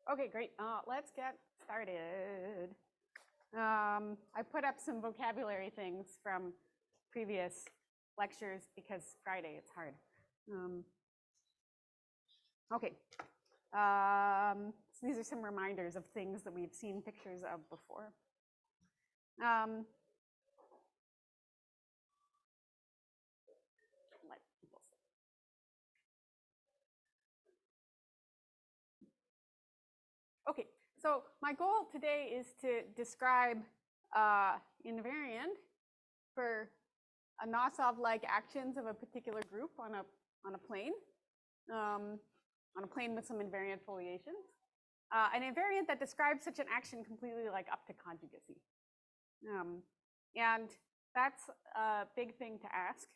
Okay, great. Let's get started. I put up some vocabulary things from previous lectures because Friday it's hard. Okay. So these are some reminders of things that we've seen pictures of before. Okay, so my goal today is to describe invariant for a Nosov-like actions of a particular group on a plane, with some invariant foliations. An invariant that describes such an action completely like up to conjugacy. And that's a big thing to ask.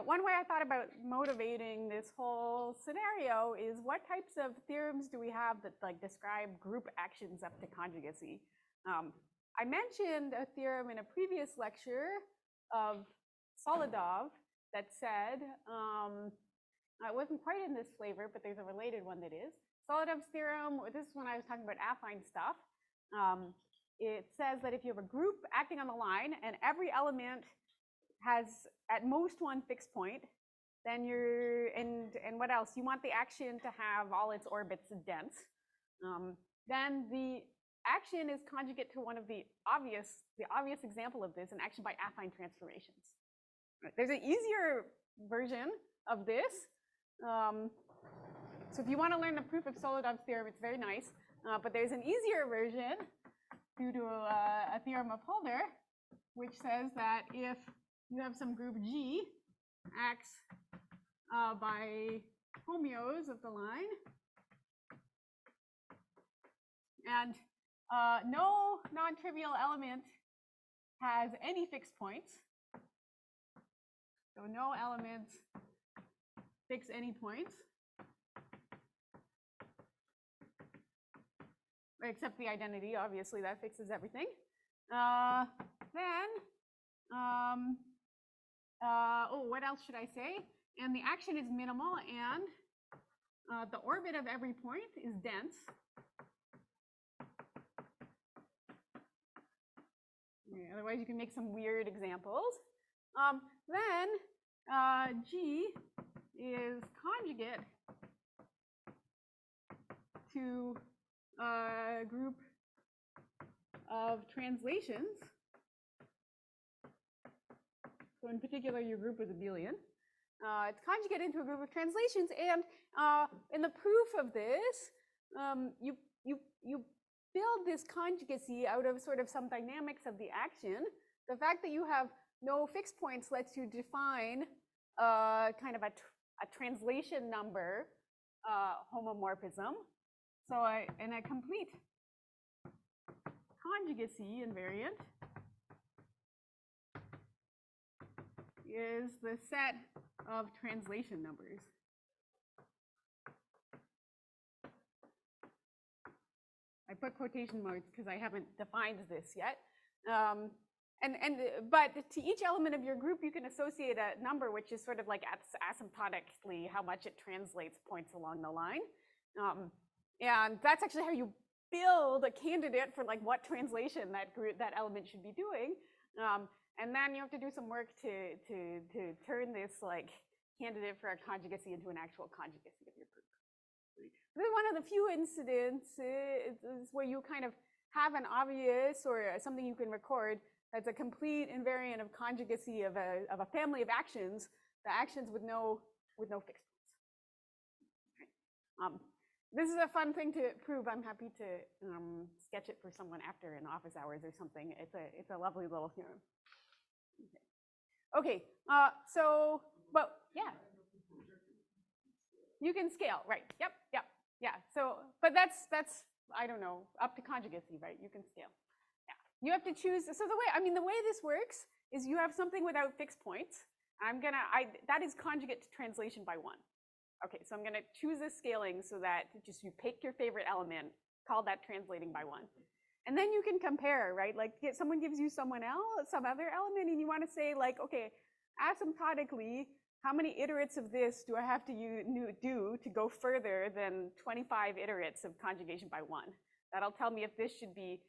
One way I thought about motivating this whole scenario is what types of theorems do we have that like describe group actions up to conjugacy? I mentioned a theorem in a previous lecture of Solodov that said, it wasn't quite in this flavor, but there's a related one that is. Solodov's theorem, this is when I was talking about affine stuff. It says that if you have a group acting on the line and every element has at most one fixed point, then and what else? You want the action to have all its orbits dense. Then the action is conjugate to one of the obvious example of this, an action by affine transformations. There's an easier version of this. So if you want to learn the proof of Solodov's theorem, it's very nice. But there's an easier version due to a theorem of Holder, which says that if you have some group G acts by homeos of the line, and no non-trivial element has any fixed points. So no elements fix any points, except the identity. Obviously, that fixes everything. What else should I say? And the action is minimal, and the orbit of every point is dense. Okay, otherwise, you can make some weird examples. Then G is conjugate to a group of translations. So in particular, your group is abelian. It's conjugate into a group of translations, and in the proof of this, you build this conjugacy out of sort of some dynamics of the action. The fact that you have no fixed points lets you define kind of a translation number homomorphism. So in a complete conjugacy invariant is the set of translation numbers. I put quotation marks because I haven't defined this yet. But to each element of your group, you can associate a number which is sort of like asymptotically how much it translates points along the line. And that's actually how you build a candidate for like what translation that element should be doing. And then you have to do some work to turn this like candidate for a conjugacy into an actual conjugacy of your group. This is one of the few instances where you kind of have an obvious or something you can record that's a complete invariant of conjugacy of a family of actions, the actions with no fixed points. This is a fun thing to prove. I'm happy to sketch it for someone after in office hours or something. It's a lovely little theorem. Okay, but yeah. You can scale, right? Yep, yeah. So, but that's I don't know, up to conjugacy, right? You can scale. Yeah, you have to choose. So the way this works is you have something without fixed points. That is conjugate to translation by 1. Okay, so I'm gonna choose this scaling so that just you pick your favorite element, call that translating by 1. And then you can compare, right? Like someone gives you some other element and you want to say like, okay, asymptotically, how many iterates of this do I have to do to go further than 25 iterates of conjugation by 1? That'll tell me if this should be,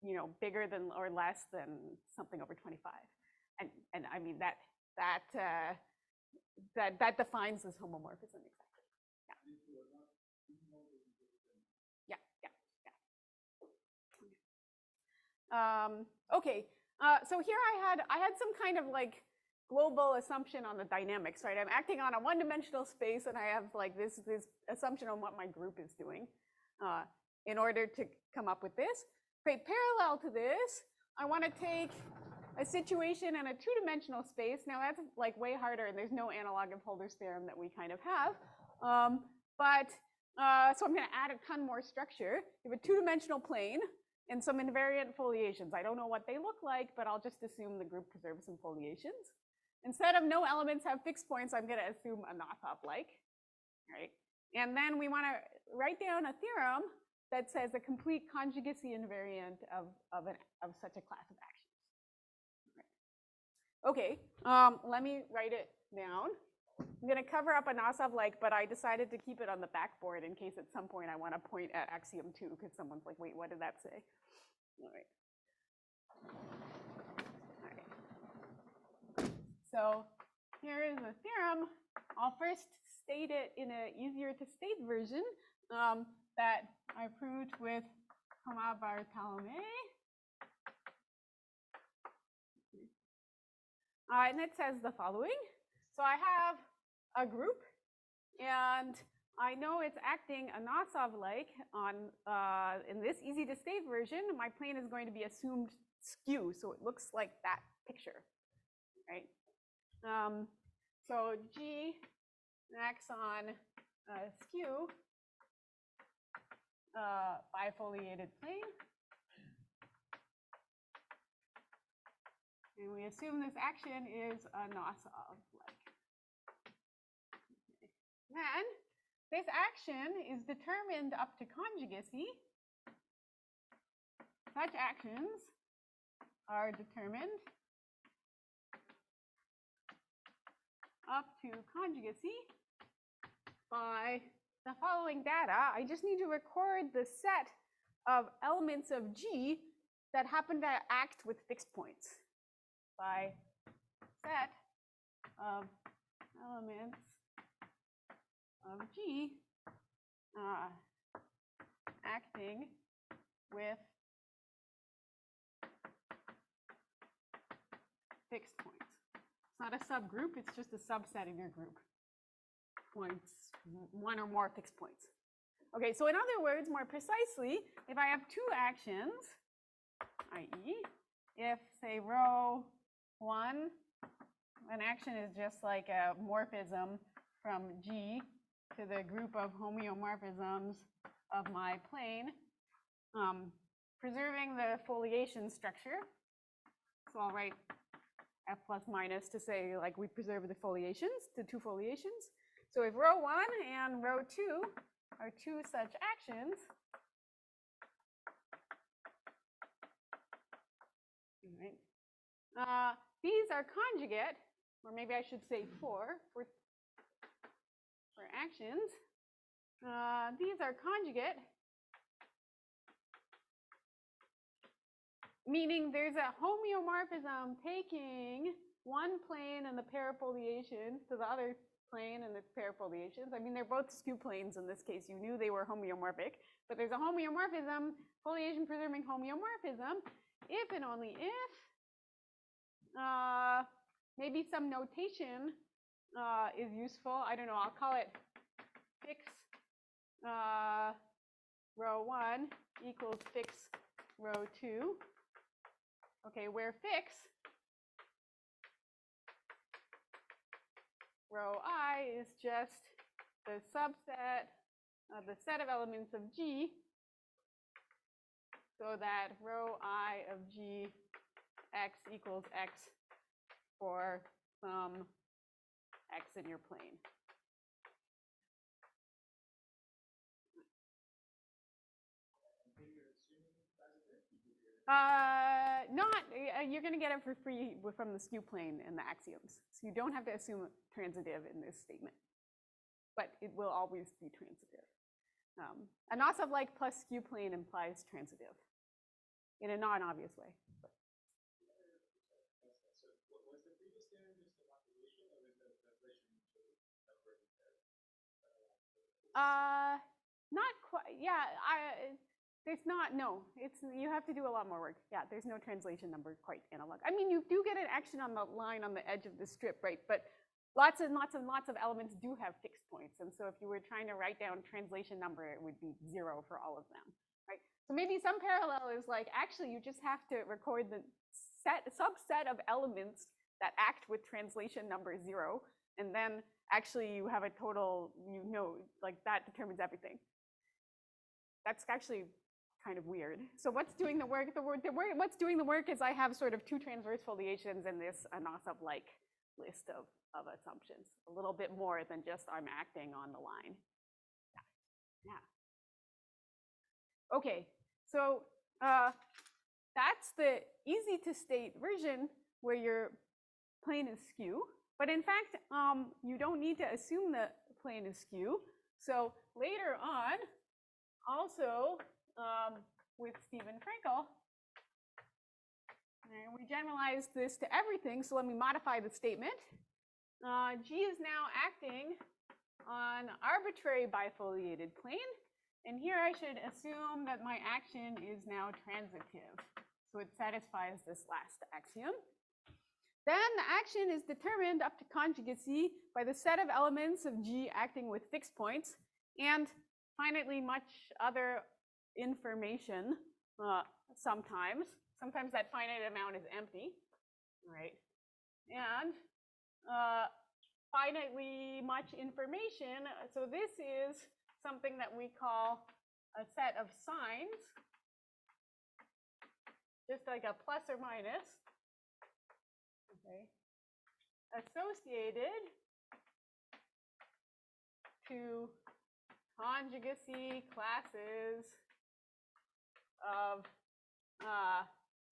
you know, bigger than or less than something over 25. And I mean that defines this homomorphism exactly. Yeah. Okay. So here I had some kind of like global assumption on the dynamics, right? I'm acting on a one-dimensional space, and I have like this assumption on what my group is doing in order to come up with this. Okay, parallel to this, I want to take a situation in a two-dimensional space. Now that's like way harder, and there's no analog of Holder's theorem that we kind of have. So I'm going to add a ton more structure. You have a two-dimensional plane and some invariant foliations. I don't know what they look like, but I'll just assume the group preserves some foliations. Instead of no elements have fixed points, I'm going to assume a Nathop-like, right? And then we want to write down a theorem that says a complete conjugacy invariant of such a class of actions. Right. Okay, let me write it down. I'm going to cover up a Nathop-like, but I decided to keep it on the backboard in case at some point I want to point at axiom 2, because someone's like, wait, what did that say? All right. So here is the theorem. I'll first state it in an easier to state version that I proved with Thomas Bartholomé. And it says the following. So I have a group, and I know it's acting a Nathop-like on, in this easy to state version, my plane is going to be assumed skew, so it looks like that picture, right? So G acts on skew bifoliated plane. And we assume this action is a Nathop-like. Then this action is determined up to conjugacy. Such actions are determined up to conjugacy by the following data. I just need to record the set of elements of G that happen to act with fixed points by set of elements of G acting with fixed points. It's not a subgroup, it's just a subset of your group. Points, one or more fixed points. Okay, so in other words, more precisely, if I have two actions, i.e., if, say, row 1, an action is just like a morphism from G to the group of homeomorphisms of my plane, preserving the foliation structure. So I'll write F plus minus to say, like, we preserve the foliations, the two foliations. So if row 1 and row 2 are two such actions, right, these are conjugate, or maybe I should say for actions. These are conjugate, meaning there's a homeomorphism taking one plane and the parafoliations to the other plane and the parafoliations. I mean, they're both skew planes in this case. You knew they were homeomorphic, but there's a homeomorphism, foliation preserving homeomorphism, if and only if maybe some notation is useful. I don't know, I'll call it fix row 1 equals fix row 2. Okay, where fix row I is just the subset of the set of elements of G, so that row I of G x equals x for some x in your plane. You're going to get it for free from the skew plane and the axioms. So you don't have to assume transitive in this statement, but it will always be transitive. A Nosov-like plus skew plane implies transitive in a non-obvious way. Not quite. Yeah, there's not. No, you have to do a lot more work. Yeah, there's no translation number quite analog. I mean, you do get an action on the line on the edge of the strip, right? But lots and lots and lots of elements do have fixed points, and so if you were trying to write down translation number, it would be 0 for all of them, right? So maybe some parallel is like actually you just have to record the subset of elements that act with translation number 0, and then actually you have a total, like that determines everything. That's actually kind of weird. So what's doing the work? What's doing the work is I have sort of 2 transverse foliations in this Nosov-like list of assumptions. A little bit more than just I'm acting on the line. Yeah. Okay, so that's the easy to state version where your plane is skew. But in fact, you don't need to assume the plane is skew. So later on, also with Stephen Frankel, and we generalized this to everything. So let me modify the statement. G is now acting on arbitrary bifoliated plane. And here I should assume that my action is now transitive. So it satisfies this last axiom. Then the action is determined up to conjugacy by the set of elements of G acting with fixed points and finitely much other information sometimes. Sometimes that finite amount is empty, right? And finitely much information. So this is something that we call a set of signs, just like a plus or minus, okay, associated to conjugacy classes of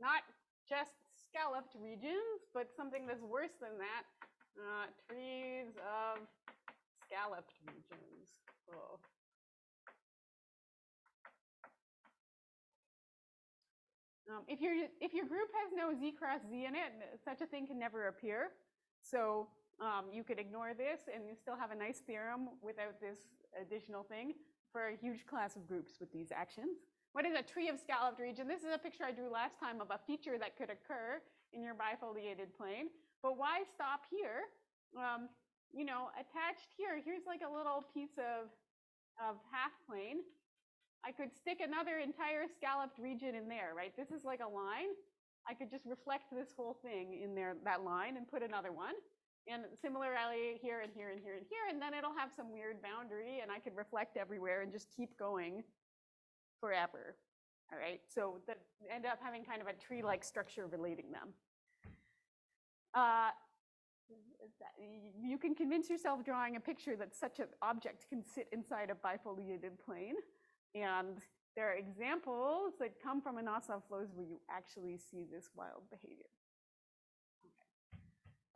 not just scalloped regions, but something that's worse than that, trees of scalloped regions. Oh. If your group has no Z cross Z in it, such a thing can never appear. So you could ignore this and you still have a nice theorem without this additional thing for a huge class of groups with these actions. What is a tree of scalloped region? This is a picture I drew last time of a feature that could occur in your bifoliated plane. But why stop here? Attached here, here's like a little piece of half plane. I could stick another entire scalloped region in there, right? This is like a line. I could just reflect this whole thing in there, that line, and put another one. And similarly here and here and here and here, and then it'll have some weird boundary, and I could reflect everywhere and just keep going forever. All right, so that end up having kind of a tree-like structure relating them. You can convince yourself drawing a picture that such an object can sit inside a bifoliated plane. And there are examples that come from Nosov flows where you actually see this wild behavior.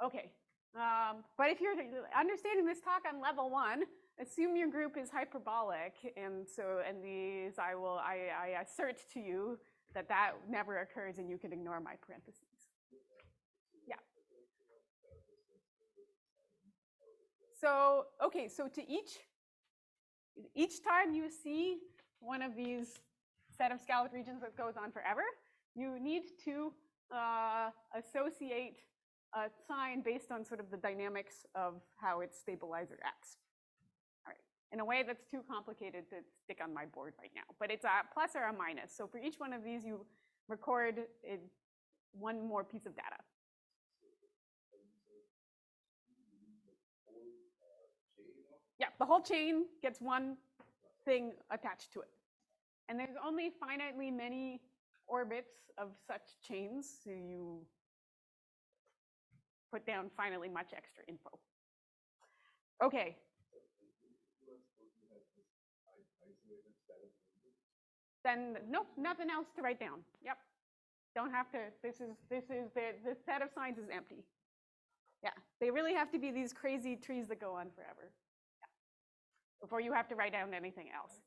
Okay. But if you're understanding this talk on level 1, assume your group is hyperbolic, and these I assert to you that never occurs, and you can ignore my parentheses. Yeah. So okay, so to each time you see one of these set of scalloped regions that goes on forever, you need to associate a sign based on sort of the dynamics of how its stabilizer acts. All right, in a way that's too complicated to stick on my board right now, but it's a plus or a minus. So for each one of these, you record one more piece of data. Yeah, the whole chain gets one thing attached to it. And there's only finitely many orbits of such chains, so you put down finitely much extra info. Okay. Then nope, nothing else to write down. Yep. Don't have to, this is the set of signs is empty. Yeah, they really have to be these crazy trees that go on forever. Yeah. Before you have to write down anything else.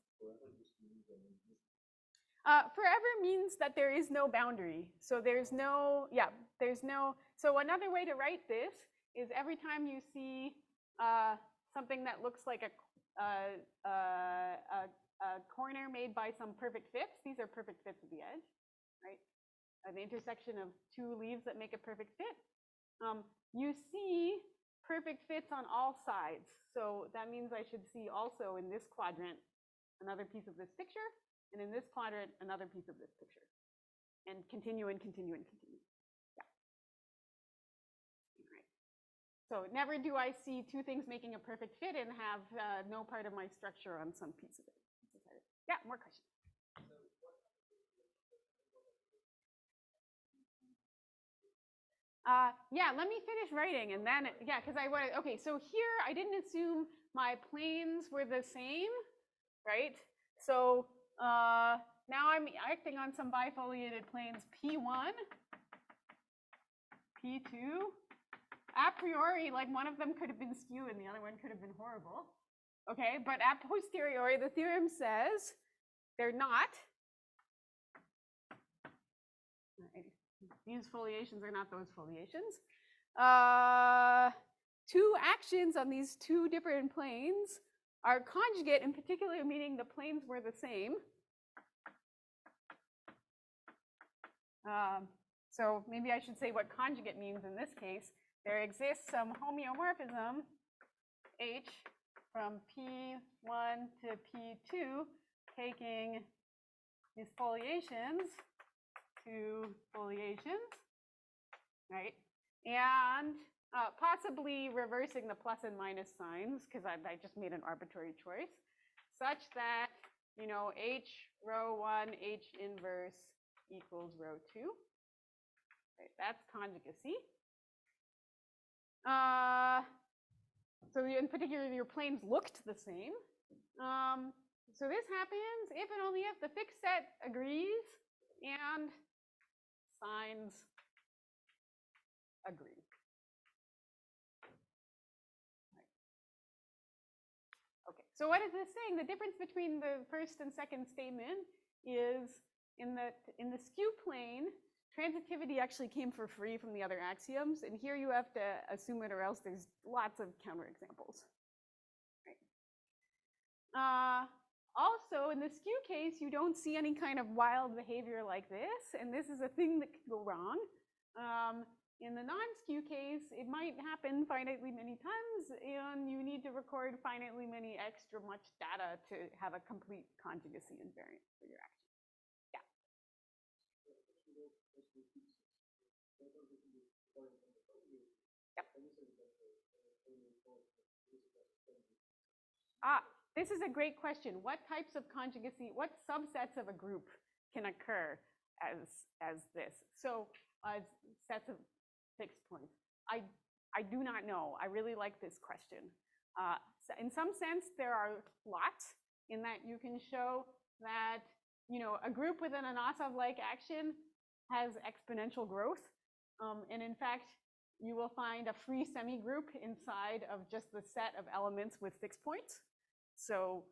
Forever means that there is no boundary. So there's no, yeah, there's no, so another way to write this is every time you see something that looks like a corner made by some perfect fits, these are perfect fits of the edge, right? The intersection of two leaves that make a perfect fit. You see perfect fits on all sides. So that means I should see also in this quadrant another piece of this picture, and in this quadrant another piece of this picture. And continue and continue and continue. Yeah. All right. So never do I see two things making a perfect fit and have no part of my structure on some piece of it. Yeah, more questions. Yeah, let me finish writing and then, yeah, because I want to, okay, so here I didn't assume my planes were the same, right? So now I'm acting on some bifoliated planes P1, P2. A priori, like one of them could have been skew and the other one could have been horrible. Okay, but a posteriori, the theorem says they're not. These foliations are not those foliations. Two actions on these two different planes are conjugate, in particular meaning the planes were the same. So maybe I should say what conjugate means in this case. There exists some homeomorphism H from P1 to P2, taking these foliations to foliations, right? And possibly reversing the plus and minus signs, because I just made an arbitrary choice, such that, you know, H row 1, H inverse equals row 2. Right, that's conjugacy. So in particular, your planes looked the same. So this happens if and only if the fixed set agrees and signs agree. Right. Okay, so what is this saying? The difference between the first and second statement is in the skew plane, transitivity actually came for free from the other axioms, and here you have to assume it or else there's lots of counterexamples. Right. Also, in the skew case, you don't see any kind of wild behavior like this, and this is a thing that could go wrong. In the non-skew case, it might happen finitely many times, and you need to record finitely many extra much data to have a complete conjugacy invariant for your action. Yeah. Yep. This is a great question. What types of conjugacy, what subsets of a group can occur as this? So sets of fixed points. I do not know. I really like this question. So in some sense, there are lots in that you can show that, you know, a group with an Anosov-like action has exponential growth. And in fact, you will find a free semigroup inside of just the set of elements with fixed points. So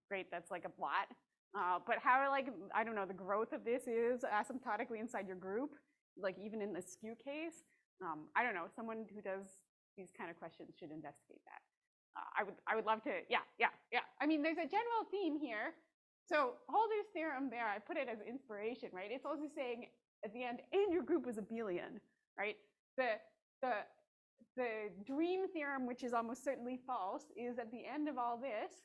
great, that's like a blot. But how, like, I don't know, the growth of this is asymptotically inside your group, like even in the skew case. I don't know, someone who does these kind of questions should investigate that. I would love to, yeah. I mean, there's a general theme here. So Holder's theorem there, I put it as inspiration, right? It's also saying at the end, and your group was abelian, right? The dream theorem, which is almost certainly false, is at the end of all this,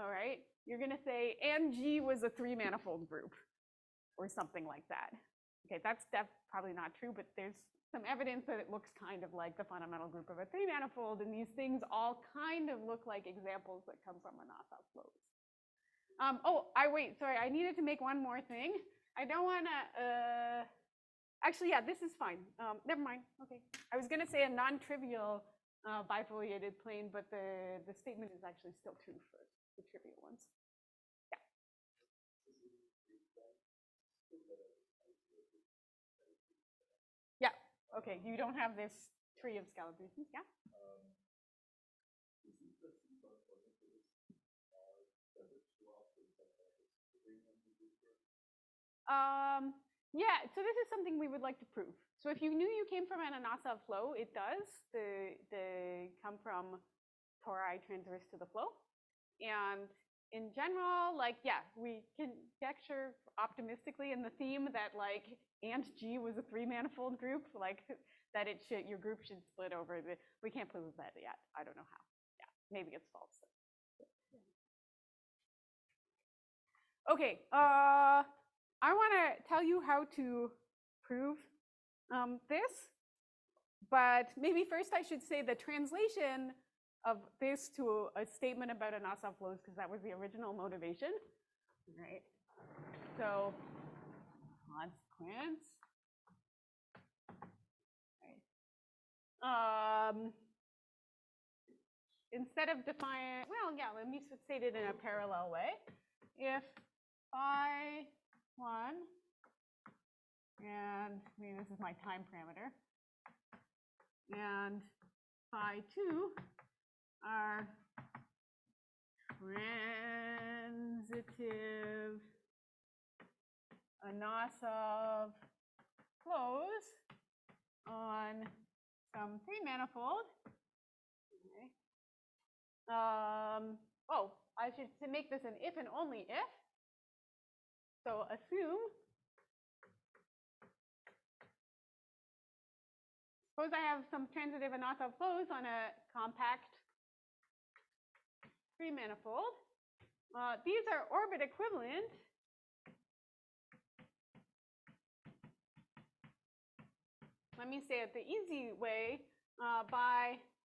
all right, you're going to say, and G was a three-manifold group, or something like that. Okay, that's probably not true, but there's some evidence that it looks kind of like the fundamental group of a three-manifold, and these things all kind of look like examples that come from Anosov flows. Wait, sorry, I needed to make one more thing. I don't want to, actually, yeah, this is fine. Never mind, okay. I was gonna say a non-trivial bifoliated plane, but the statement is actually still true for the trivial ones. Yeah. Okay, you don't have this tree of scallop regions, yeah? Yeah, so this is something we would like to prove. So if you knew you came from an Anosov flow, it does. The come from tori transverse to the flow. And in general, like, yeah, we can conjecture optimistically in the theme that like and G was a three-manifold group, like that it should, your group should split over the, we can't prove that yet. I don't know how. Yeah, maybe it's false. Okay, I want to tell you how to prove this, but maybe first I should say the translation of this to a statement about Anosov flows, because that was the original motivation, right? So, consequence. Right. Instead of defining, well, yeah, let me state it in a parallel way. If phi1, and I mean, this is my time parameter, and phi2 are transitive Anosov flows on some three-manifold. Okay. Oh, I should make this an if and only if. So assume, suppose I have some transitive Anosov flows on a compact three-manifold. These are orbit equivalent. Let me say it the easy way,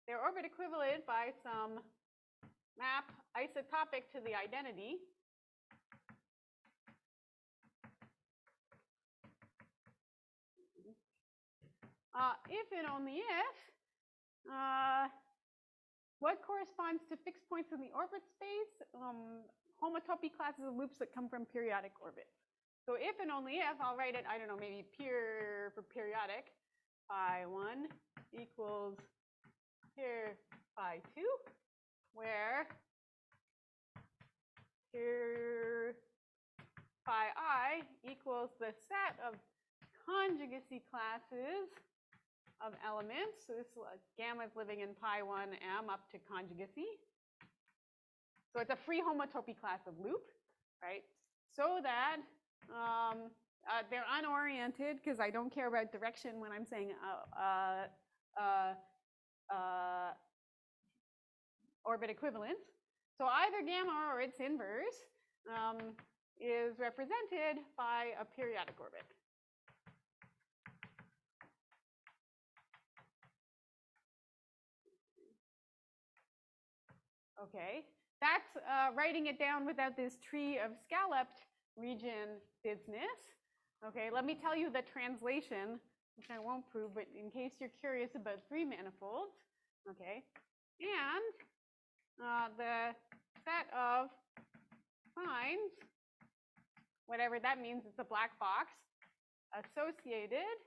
they're orbit equivalent by some map isotopic to the identity. If and only if, what corresponds to fixed points in the orbit space? Homotopy classes of loops that come from periodic orbits. So if and only if, I'll write it, I don't know, maybe for periodic, phi1 equals phi2, where phi equals the set of conjugacy classes of elements. So this gamma is living in pi1m up to conjugacy. So it's a free homotopy class of loop, right? So that they're unoriented because I don't care about direction when I'm saying orbit equivalence. So either gamma or its inverse is represented by a periodic orbit. Okay, that's writing it down without this tree of scalloped region business. Okay, let me tell you the translation, which I won't prove, but in case you're curious about three manifolds. Okay, and the set of signs, whatever that means, it's a black box, associated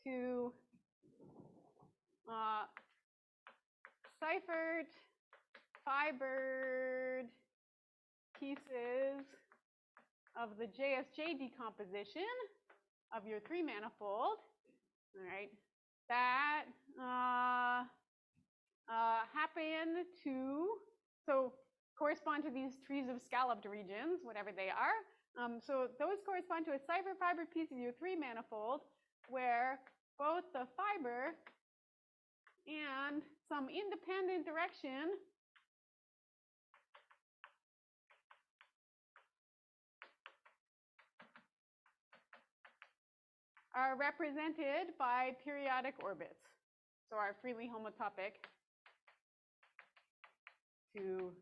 to ciphered, fibered pieces of the JSJ decomposition of your three manifold, all right, that happen to, so correspond to these trees of scalloped regions, whatever they are. So those correspond to a cipher fibered piece of your three manifold where both the fiber and some independent direction are represented by periodic orbits. So are freely homotopic to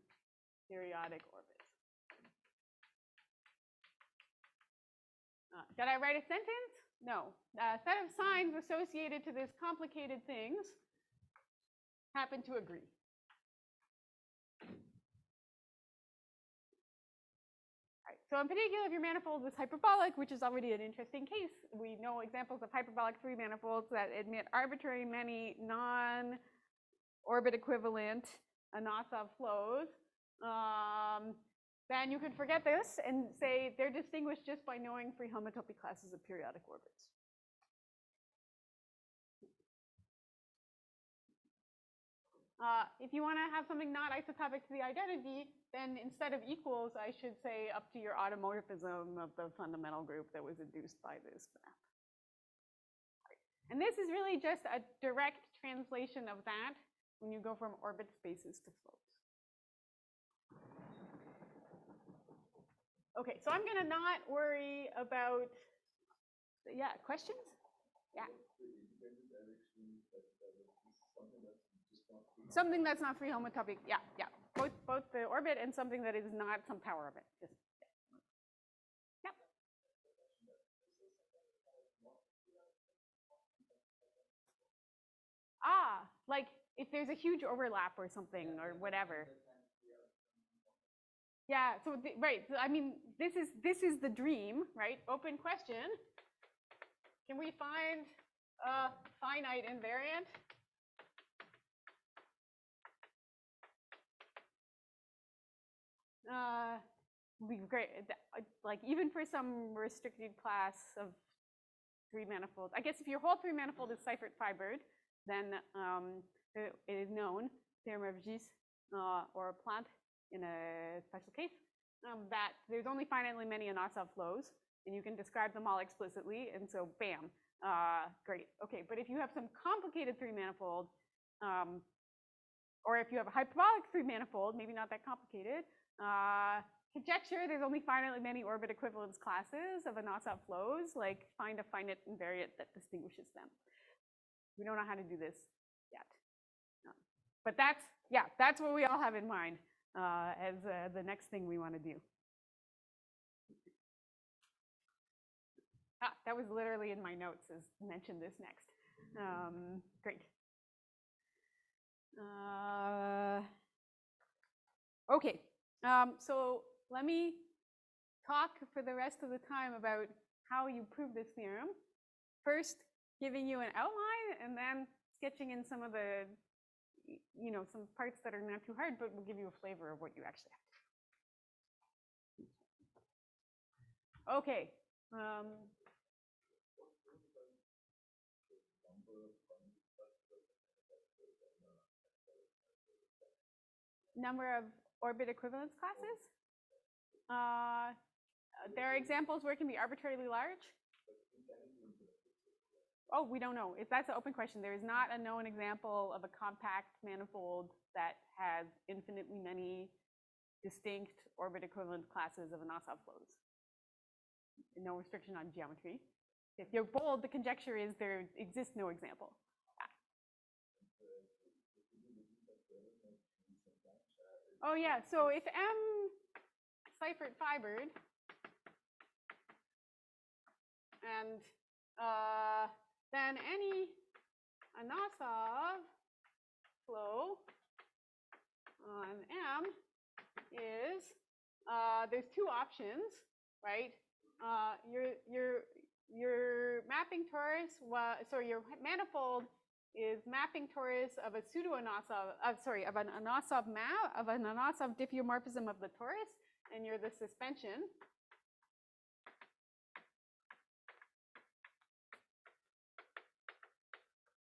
periodic orbits. Did I write a sentence? No. A set of signs associated to this complicated things happen to agree. All right, So in particular, if your manifold is hyperbolic, which is already an interesting case, we know examples of hyperbolic three manifolds that admit arbitrary many non-orbit equivalent Anosov flows. Then you could forget this and say they're distinguished just by knowing free homotopy classes of periodic orbits. If you want to have something not isotopic to the identity, then instead of equals, I should say up to your automorphism of the fundamental group that was induced by this map. And this is really just a direct translation of that when you go from orbit spaces to flows. Okay, so I'm going to not worry about, yeah, questions? Yeah. Something that's not free homotopic, yeah. Both the orbit and something that is not some power of it. Just, yeah. Like if there's a huge overlap or something or whatever. Yeah, so right, I mean, this is the dream, right? Open question. Can we find a finite invariant? Would be great. Like even for some restricted class of three manifolds. I guess if your whole three manifold is Seifert fibered, then it is known, theorem of Gis or Plant in a special case, that there's only finitely many Anosov flows, and you can describe them all explicitly, and so bam, great. Okay, but if you have some complicated three manifold, or if you have a hyperbolic three manifold, maybe not that complicated, conjecture there's only finitely many orbit equivalence classes of Anosov flows, like find a finite invariant that distinguishes them. We don't know how to do this yet. But that's what we all have in mind as the next thing we want to do. That was literally in my notes as mentioned this next. Great. Okay, so let me talk for the rest of the time about how you prove this theorem. First, giving you an outline, and then sketching in some of the, some parts that are not too hard, but will give you a flavor of what you actually have to do. Okay. Number of orbit equivalence classes? There are examples where it can be arbitrarily large. Oh, we don't know. That's an open question. There is not a known example of a compact manifold that has infinitely many distinct orbit equivalent classes of Anosov flows. No restriction on geometry. If you're bold, the conjecture is there exists no example. Oh yeah, so if M Seifert fibered and then any Anosov flow on M is there's two options, right? Your mapping torus your manifold is mapping torus of a pseudo-Anosov, of an Anosov map, of an Anosov diffeomorphism of the torus, and you're the suspension.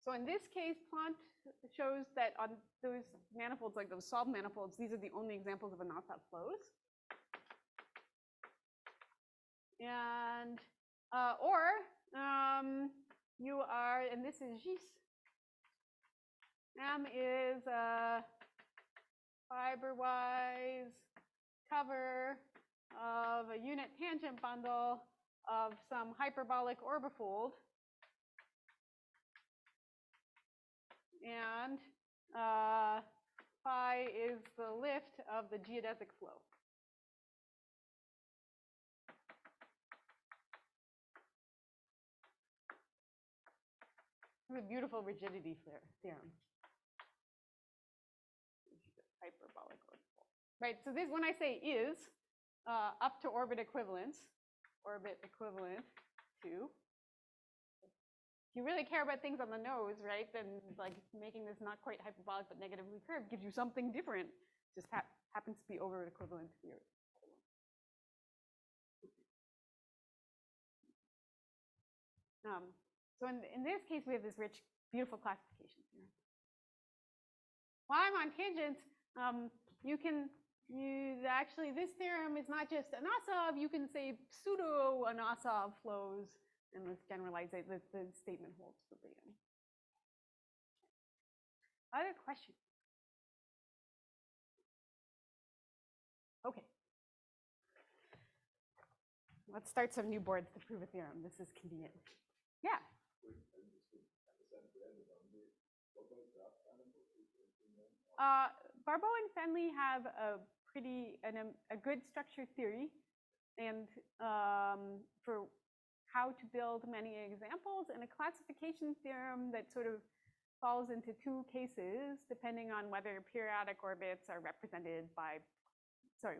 So in this case, Plant shows that on those manifolds, like those solved manifolds, these are the only examples of Anosov flows. And, you are, and this is Gis. M is a fiber-wise cover of a unit tangent bundle of some hyperbolic orbifold. And phi is the lift of the geodesic flow. It's a beautiful rigidity theorem. Hyperbolic orbifold. Right, so this, when I say is, up to orbit equivalent to. If you really care about things on the nose, right, then like making this not quite hyperbolic but negatively curved gives you something different. Just happens to be orbit equivalent to the Earth. So in this case, we have this rich, beautiful classification theorem. While I'm on tangents, you can use, actually, this theorem is not just Anosov. You can say pseudo-Anosov flows, and let's generalize it. The statement holds for Brigham. Other questions? Okay. Let's start some new boards to prove a theorem. This is convenient. Yeah. Barbeau and Fenley have a good structure theory, and for how to build many examples, and a classification theorem that sort of falls into two cases, depending on whether periodic orbits are represented by,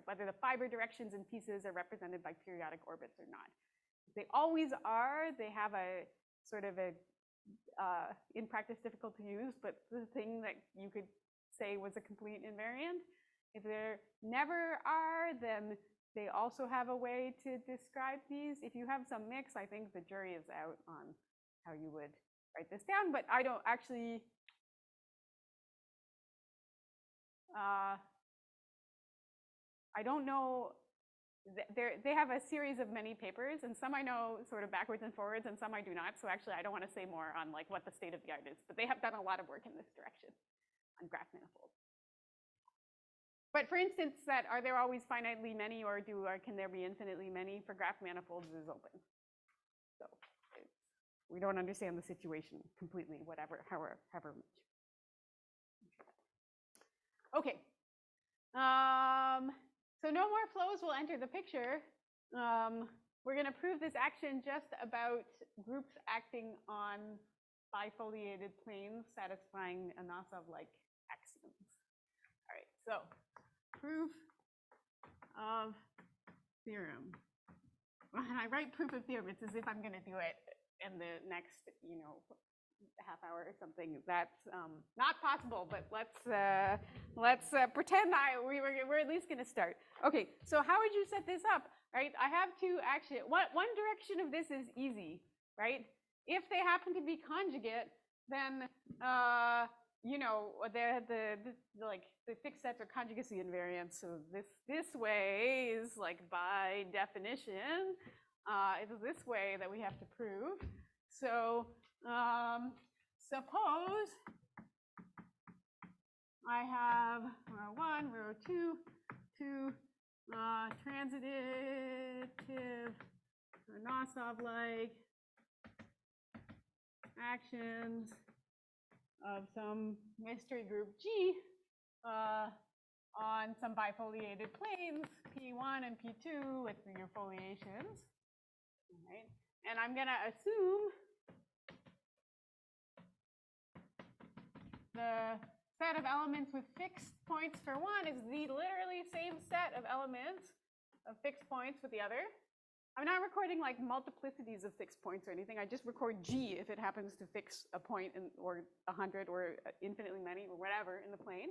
whether the fiber directions in pieces are represented by periodic orbits or not. They always are. They have a sort of a, in practice, difficult to use, but the thing that you could say was a complete invariant. If there never are, then they also have a way to describe these. If you have some mix, I think the jury is out on how you would write this down, but I don't actually, I don't know. They have a series of many papers, and some I know sort of backwards and forwards, and some I do not. So actually, I don't want to say more on like what the state of the art is, but they have done a lot of work in this direction on graph manifolds. But for instance, are there always finitely many, or can there be infinitely many for graph manifolds is open. So we don't understand the situation completely, however much. Okay. So no more flows will enter the picture. We're going to prove this action just about groups acting on bifoliated planes satisfying Anosov-like axioms. All right, so proof of theorem. When I write proof of theorem, it's as if I'm going to do it in the next, half hour or something. That's not possible, but let's pretend we're at least going to start. Okay, so how would you set this up, right? I have two actions. One direction of this is easy, right? If they happen to be conjugate, then the fixed sets are conjugacy invariant. So this way is like by definition, it's this way that we have to prove. So suppose I have row 1, row 2, two transitive Anosov-like actions of some mystery group G on some bifoliated planes, P1 and P2 with your foliations. Right? And I'm going to assume the set of elements with fixed points for one is the literally same set of elements of fixed points with the other. I'm not recording like multiplicities of fixed points or anything. I just record G if it happens to fix a point or 100 or infinitely many or whatever in the plane.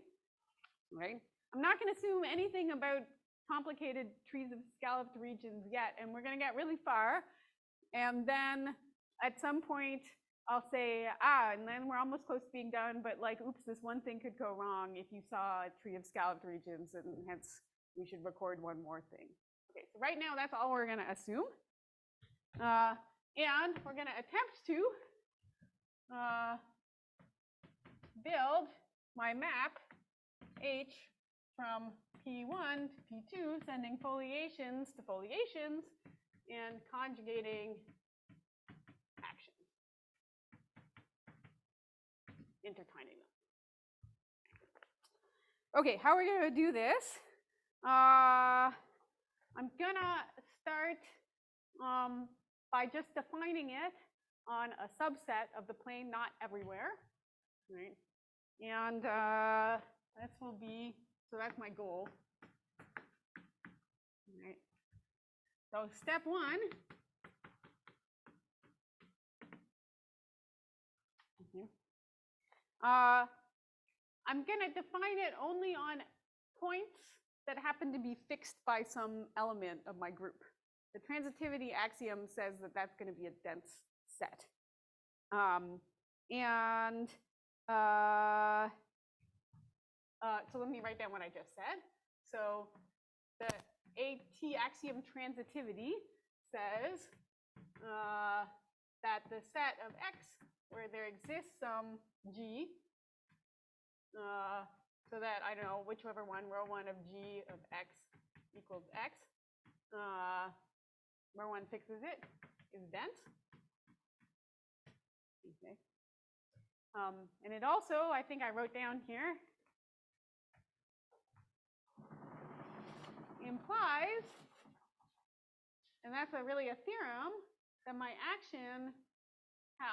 Right? I'm not going to assume anything about complicated trees of scalloped regions yet, and we're going to get really far. And then at some point, I'll say, and then we're almost close to being done, but like, oops, this one thing could go wrong if you saw a tree of scalloped regions, and hence we should record one more thing. Okay, so right now that's all we're going to assume. And we're going to attempt to build my map H from P1 to P2, sending foliations to foliations and conjugating actions, intertwining them. Okay, how are we going to do this? I'm going to start by just defining it on a subset of the plane, not everywhere. Right? And this will be, so that's my goal. Right? So step one, I'm going to define it only on points that happen to be fixed by some element of my group. The transitivity axiom says that that's going to be a dense set. So let me write down what I just said. So the AT axiom transitivity says that the set of X where there exists some G, so that, I don't know, whichever one, rho 1 of G of X equals X, rho 1 fixes it, is dense. Okay. And it also, I think I wrote down here, implies, and that's really a theorem, that my action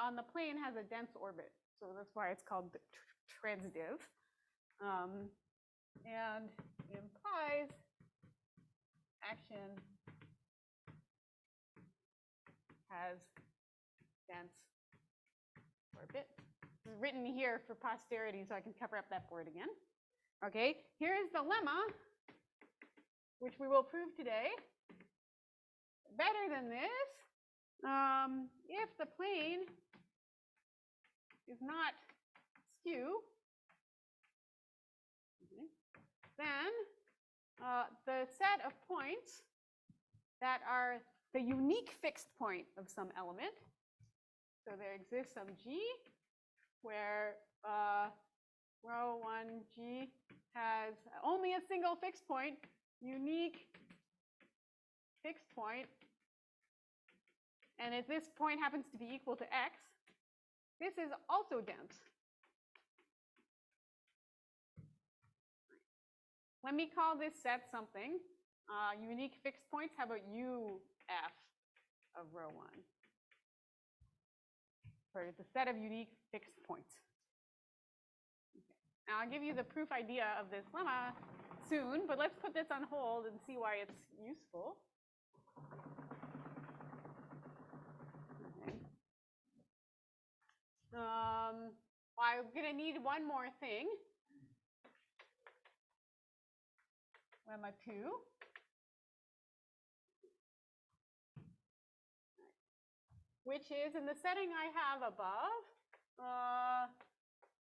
on the plane has a dense orbit. So that's why it's called transitive. And implies action has dense orbit. This is written here for posterity, so I can cover up that board again. Okay, here is the lemma, which we will prove today. Better than this, if the plane is not skew, then the set of points that are the unique fixed point of some element, so there exists some G where rho 1G has only a single fixed point, unique fixed point, and if this point happens to be equal to X, this is also dense. Let me call this set something. Unique fixed points, how about UF of rho 1? For the set of unique fixed points. Okay. Now I'll give you the proof idea of this lemma soon, but let's put this on hold and see why it's useful. Okay. Well, I'm going to need one more thing. Lemma 2. Which is, in the setting I have above,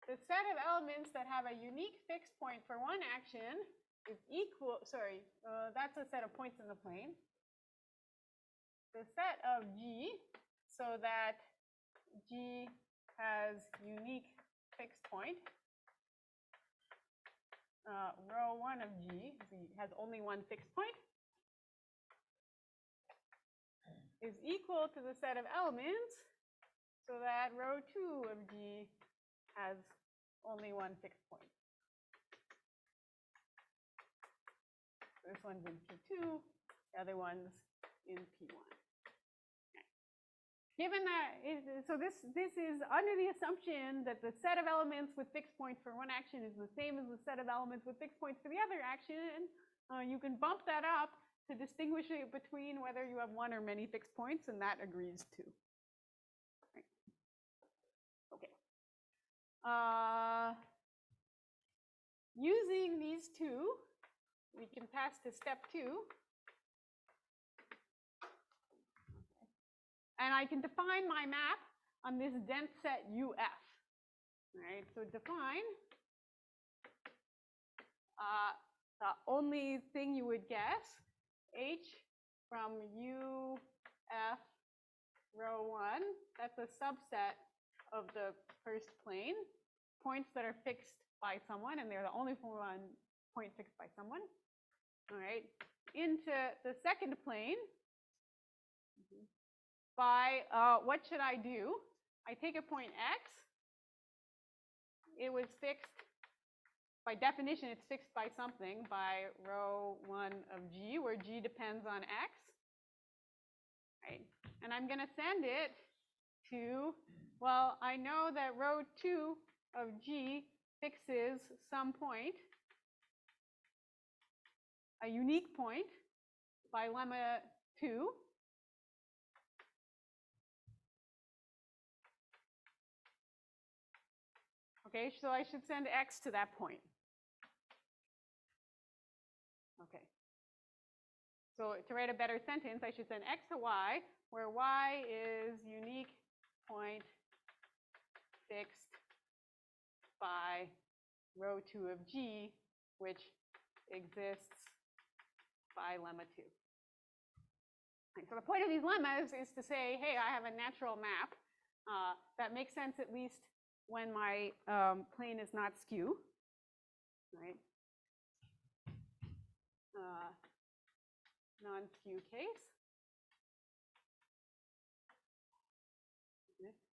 the set of elements that have a unique fixed point for one action is equal, that's a set of points in the plane. The set of G, so that G has unique fixed point, rho 1 of G has only one fixed point, is equal to the set of elements, so that rho 2 of G has only one fixed point. This one's in P2, the other one's in P1. Okay. Given that, so this is under the assumption that the set of elements with fixed points for one action is the same as the set of elements with fixed points for the other action. You can bump that up to distinguish it between whether you have one or many fixed points, and that agrees too. Right. Okay. Using these two, we can pass to step 2. Okay. And I can define my map on this dense set UF. All right, so define the only thing you would guess, H from UF rho 1, that's a subset of the first plane, points that are fixed by someone, and they're the only one point fixed by someone. All right, into the second plane, by, what should I do? I take a point X. It was fixed, by definition, it's fixed by something, by rho 1 of G, where G depends on X. Right. And I'm going to send it to, well, I know that rho 2 of G fixes some point, a unique point, by lemma 2. Okay, so I should send x to that point. Okay. So to write a better sentence, I should send x to y, where y is unique point fixed by row 2 of G, which exists by lemma 2. So the point of these lemmas is to say, hey, I have a natural map that makes sense at least when my plane is not skew, right? Non-skew case.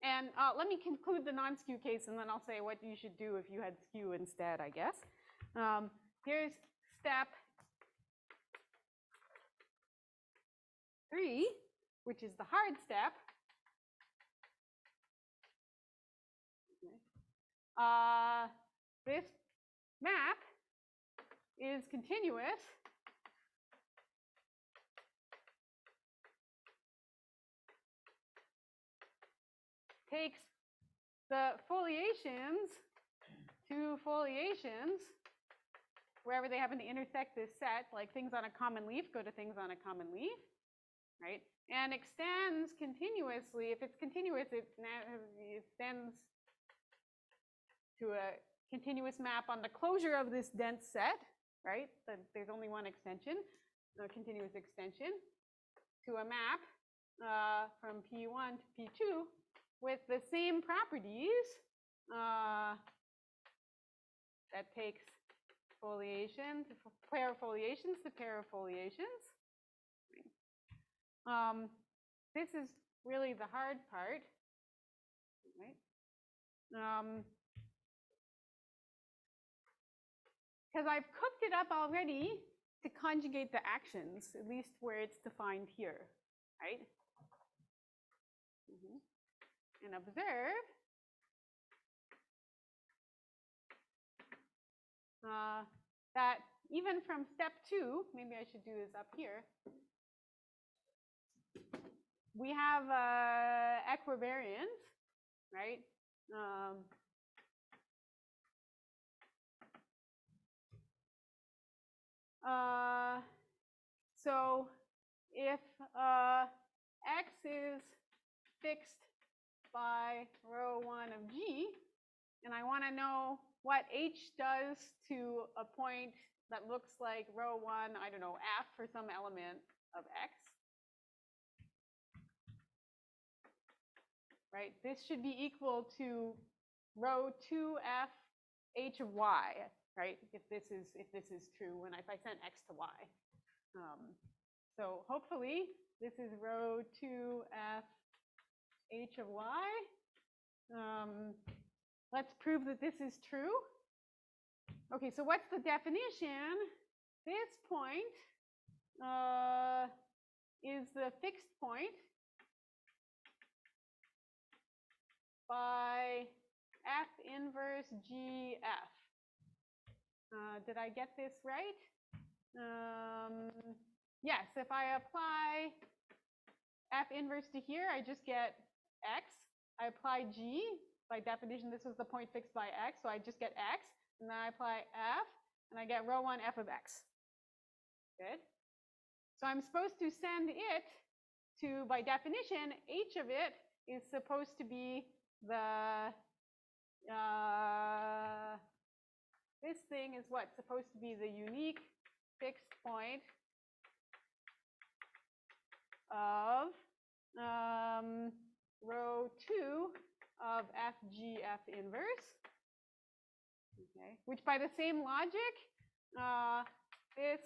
And let me conclude the non-skew case, and then I'll say what you should do if you had skew instead, I guess. Here's step 3, which is the hard step. This map is continuous takes the foliations to foliations wherever they happen to intersect this set, like things on a common leaf go to things on a common leaf, right? And extends continuously. If it's continuous, it extends to a continuous map on the closure of this dense set, right? There's only one extension, a continuous extension, to a map from P1 to P2 with the same properties that takes foliation to pair of foliations to pair of foliations. This is really the hard part, right? Because I've cooked it up already to conjugate the actions, at least where it's defined here, right? And observe that even from step 2, maybe I should do this up here, we have equivariance, right? So if x is fixed by row 1 of G, and I want to know what H does to a point that looks like row 1, I don't know, F for some element of X, right? This should be equal to row 2F H of Y, right? If this is true, when if I send X to Y. So hopefully this is row 2F H of Y. Let's prove that this is true. Okay, so what's the definition? This point is the fixed point by F inverse GF. Did I get this right? Yes, if I apply F inverse to here, I just get X. I apply G. By definition, this was the point fixed by X, so I just get X. And then I apply F, and I get row 1 F of X. Good. So I'm supposed to send it to, by definition, H of it is supposed to be the, this thing is what? Supposed to be the unique fixed point of row 2 of FGF inverse. Okay, which by the same logic, this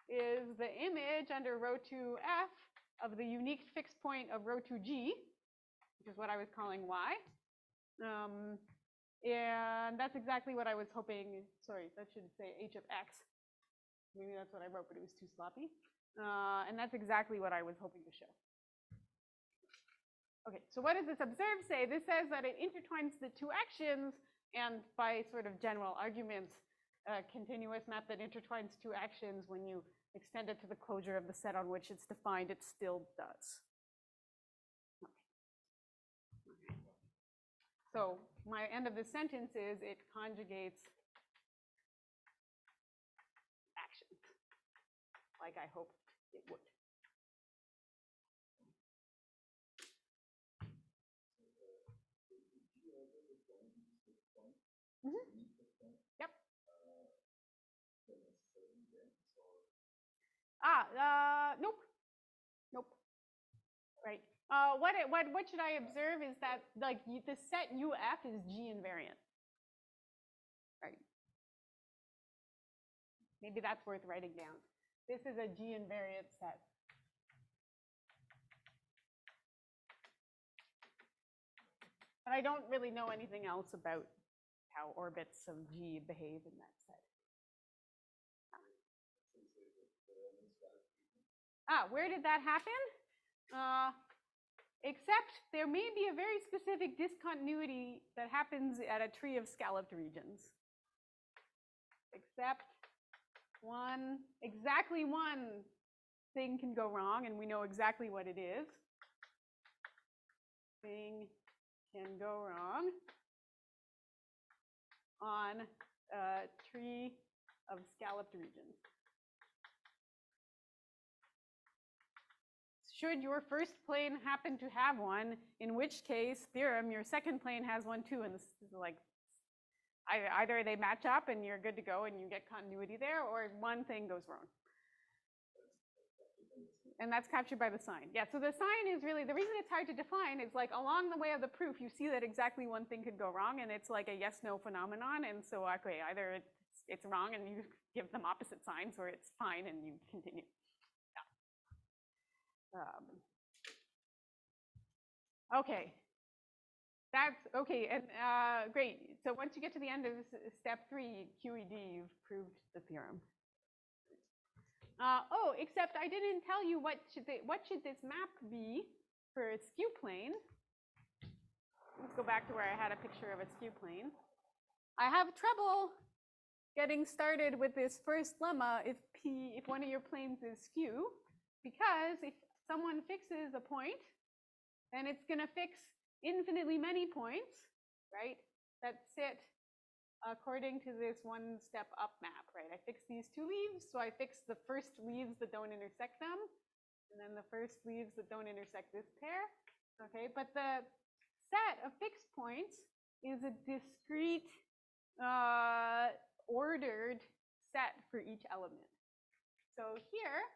is the image under row 2F of the unique fixed point of row 2G, which is what I was calling Y. And that's exactly what I was hoping. Sorry, that should say H of X. Maybe that's what I wrote, but it was too sloppy. And that's exactly what I was hoping to show. Okay, so what does this observe say? This says that it intertwines the two actions, and by sort of general arguments, a continuous map that intertwines two actions when you extended to the closure of the set on which it's defined, it still does. Okay. So my end of the sentence is it conjugates actions, like I hoped it would. Mm-hmm. Yep. Nope. Nope. Right. What should I observe is that like the set UF is G invariant. Right. Maybe that's worth writing down. This is a G invariant set. But I don't really know anything else about how orbits of G behave in that set. Where did that happen? Except there may be a very specific discontinuity that happens at a tree of scalloped regions. Except exactly one thing can go wrong, and we know exactly what it is. Thing can go wrong on a tree of scalloped regions. Should your first plane happen to have one, in which case, theorem, your second plane has one too, and this is like, either they match up and you're good to go and you get continuity there, or one thing goes wrong. And that's captured by the sign. Yeah, so the sign is really, the reason it's hard to define is like along the way of the proof, you see that exactly one thing could go wrong, and it's like a yes-no phenomenon, and so, okay, either it's wrong and you give them opposite signs, or it's fine and you continue. Okay, that's okay, and great. So once you get to the end of step 3, QED, you've proved the theorem. Except I didn't tell you what should this map be for a skew plane. Let's go back to where I had a picture of a skew plane. I have trouble getting started with this first lemma if one of your planes is skew, because if someone fixes a point, then it's going to fix infinitely many points, right, that sit according to this one-step up map, right? I fix these two leaves, so I fix the first leaves that don't intersect them, and then the first leaves that don't intersect this pair, okay? But the set of fixed points is a discrete, ordered set for each element. So here,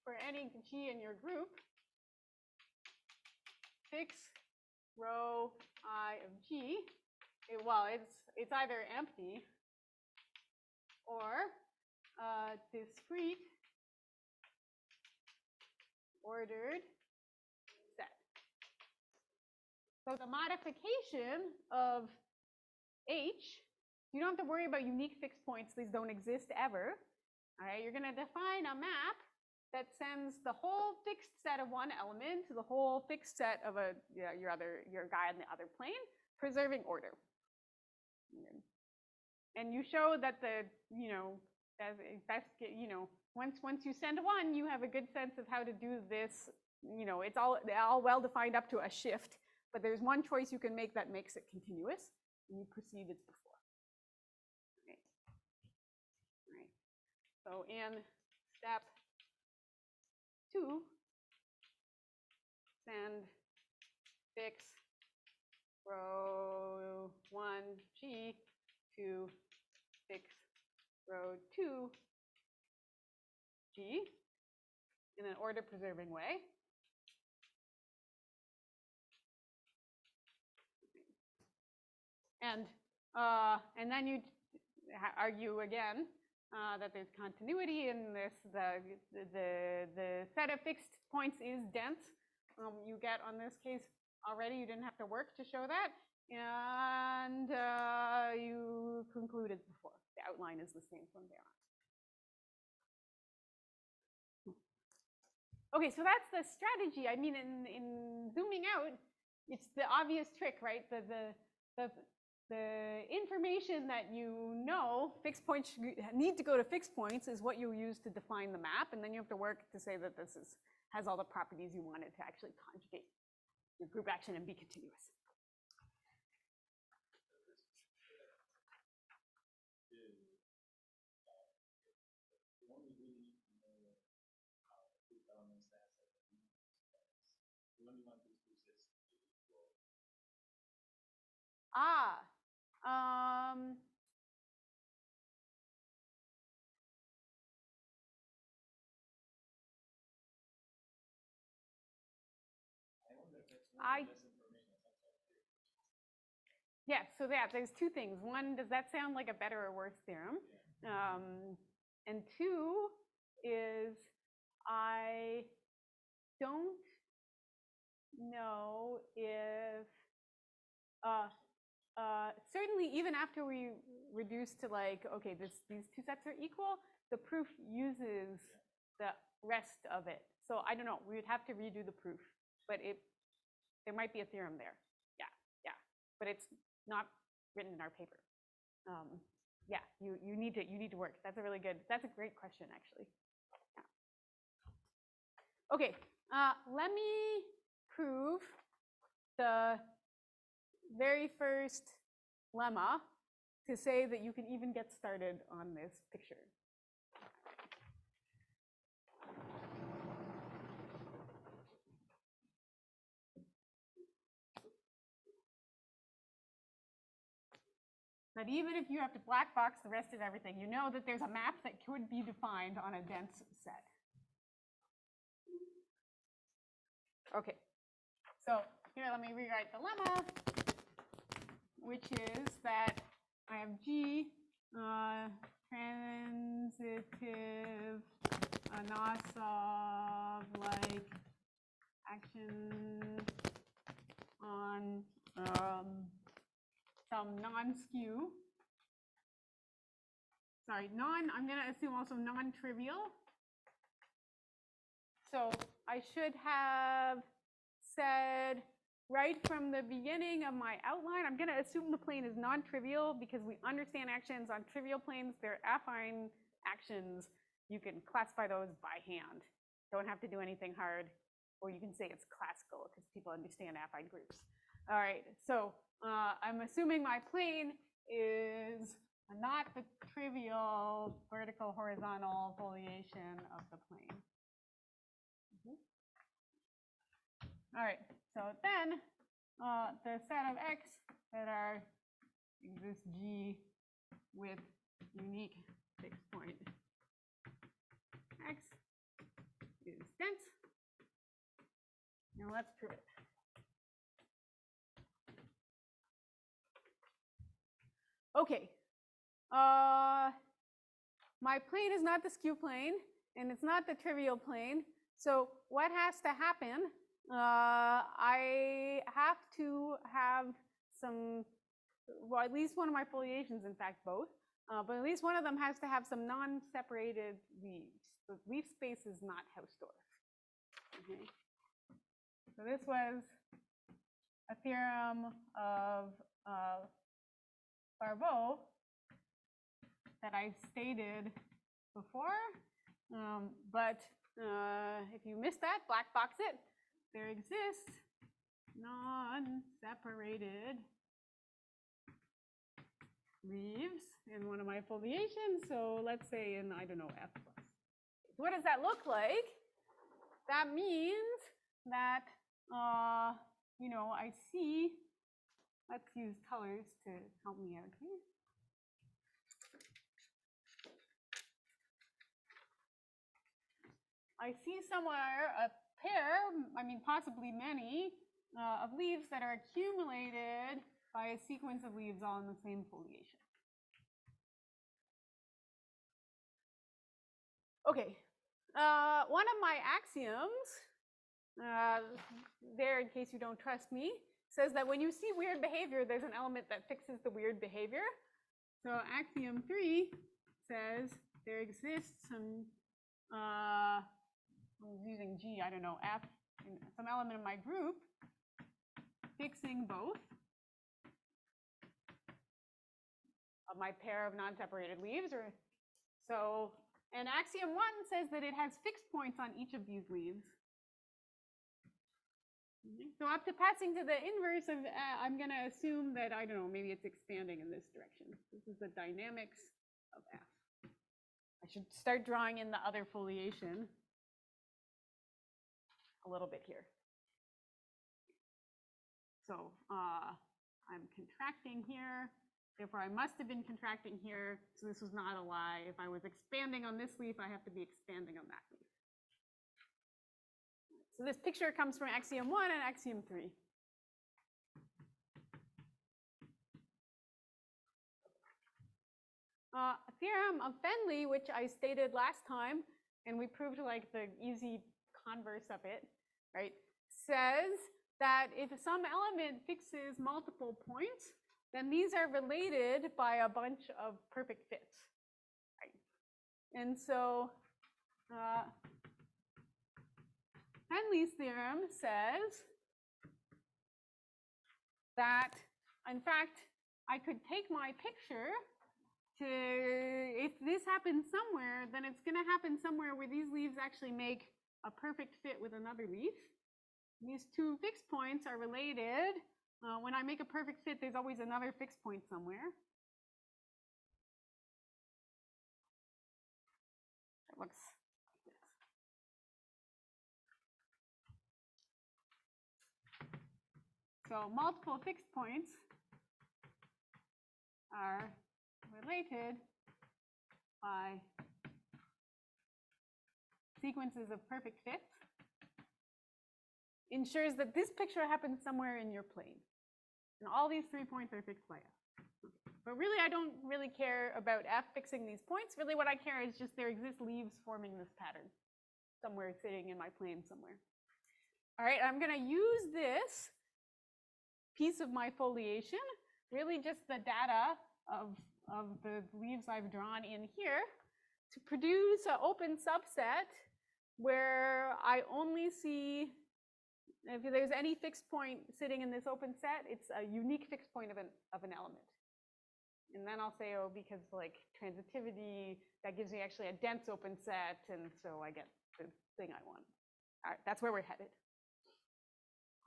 for any G in your group, fix row I of G, it's either empty or discrete ordered set. So the modification of H, you don't have to worry about unique fixed points. These don't exist ever. All right, you're going to define a map that sends the whole fixed set of one element to the whole fixed set of your guy on the other plane, preserving order. And you show that once you send one, you have a good sense of how to do this. It's all well defined up to a shift, but there's one choice you can make that makes it continuous, and you proceed as before. Okay. All right. So in step 2, send fix row 1 G to fix row 2 G in an order preserving way. And then you argue again that there's continuity in this. The set of fixed points is dense. You get on this case already. You didn't have to work to show that, and you concluded before. The outline is the same from there on. Okay, so that's the strategy. I mean, in zooming out, it's the obvious trick, right? The the information that you know, fixed points need to go to fixed points is what you use to define the map, and then you have to work to say that this has all the properties you wanted to actually conjugate your group action and be continuous. Yeah, so there's two things. One, does that sound like a better or worse theorem? And two is I don't know if, certainly even after we reduce to like, okay, these two sets are equal, the proof uses the rest of it. So I don't know, we would have to redo the proof, but there might be a theorem there. Yeah, but it's not written in our paper. Yeah, you need to work. That's a great question, actually. Yeah. Okay, let me prove the very first lemma to say that you can even get started on this picture. That even if you have to black box the rest of everything, you know that there's a map that could be defined on a dense set. Okay, so here let me rewrite the lemma, which is that I have G transitive Anosov like action on some non-skew. Sorry, I'm going to assume also non-trivial. So I should have said right from the beginning of my outline, I'm going to assume the plane is non-trivial because we understand actions on trivial planes. They're affine actions. You can classify those by hand. Don't have to do anything hard. Or you can say it's classical because people understand affine groups. All right, so I'm assuming my plane is not the trivial vertical horizontal foliation of the plane. All right, so then the set of X that are exist G with unique fixed point X is dense. Now let's prove it. Okay, my plane is not the skew plane, and it's not the trivial plane. So what has to happen? I have to have some, well, at least one of my foliations, in fact, both, but at least one of them has to have some non-separated leaves. The leaf space is not Hausdorff. Okay. So this was a theorem of Barbeau that I stated before, but if you missed that, black box it. There exist non-separated leaves in one of my foliations. So let's say in, I don't know, F+. What does that look like? That means that, you know, I see, let's use colors to help me out here. I see somewhere a pair, I mean possibly many, of leaves that are accumulated by a sequence of leaves all in the same foliation. Okay, one of my axioms, there in case you don't trust me, says that when you see weird behavior, there's an element that fixes the weird behavior. So axiom 3 says there exists some, I'm using G, I don't know, F, some element of my group fixing both of my pair of non-separated leaves. And axiom 1 says that it has fixed points on each of these leaves. So up to passing to the inverse of, I'm going to assume that, I don't know, maybe it's expanding in this direction. This is the dynamics of F. I should start drawing in the other foliation a little bit here. So I'm contracting here. Therefore, I must have been contracting here. So this was not a lie. If I was expanding on this leaf, I have to be expanding on that leaf. So this picture comes from axiom 1 and axiom 3. Theorem of Fenley, which I stated last time, and we proved like the easy converse of it, right, says that if some element fixes multiple points, then these are related by a bunch of perfect fits, right? And so Fenley's theorem says that, in fact, I could take my picture to, if this happens somewhere, then it's going to happen somewhere where these leaves actually make a perfect fit with another leaf. These two fixed points are related. When I make a perfect fit, there's always another fixed point somewhere. It looks like this. So multiple fixed points are related by sequences of perfect fits. Ensures that this picture happens somewhere in your plane. And all these 3 points are fixed by F. But really, I don't really care about F fixing these points. Really, what I care is just there exist leaves forming this pattern somewhere sitting in my plane somewhere. All right, I'm going to use this piece of my foliation, really just the data of the leaves I've drawn in here, to produce an open subset where I only see, if there's any fixed point sitting in this open set, it's a unique fixed point of an element. And then I'll say, oh, because like transitivity, that gives me actually a dense open set, and so I get the thing I want. All right, that's where we're headed.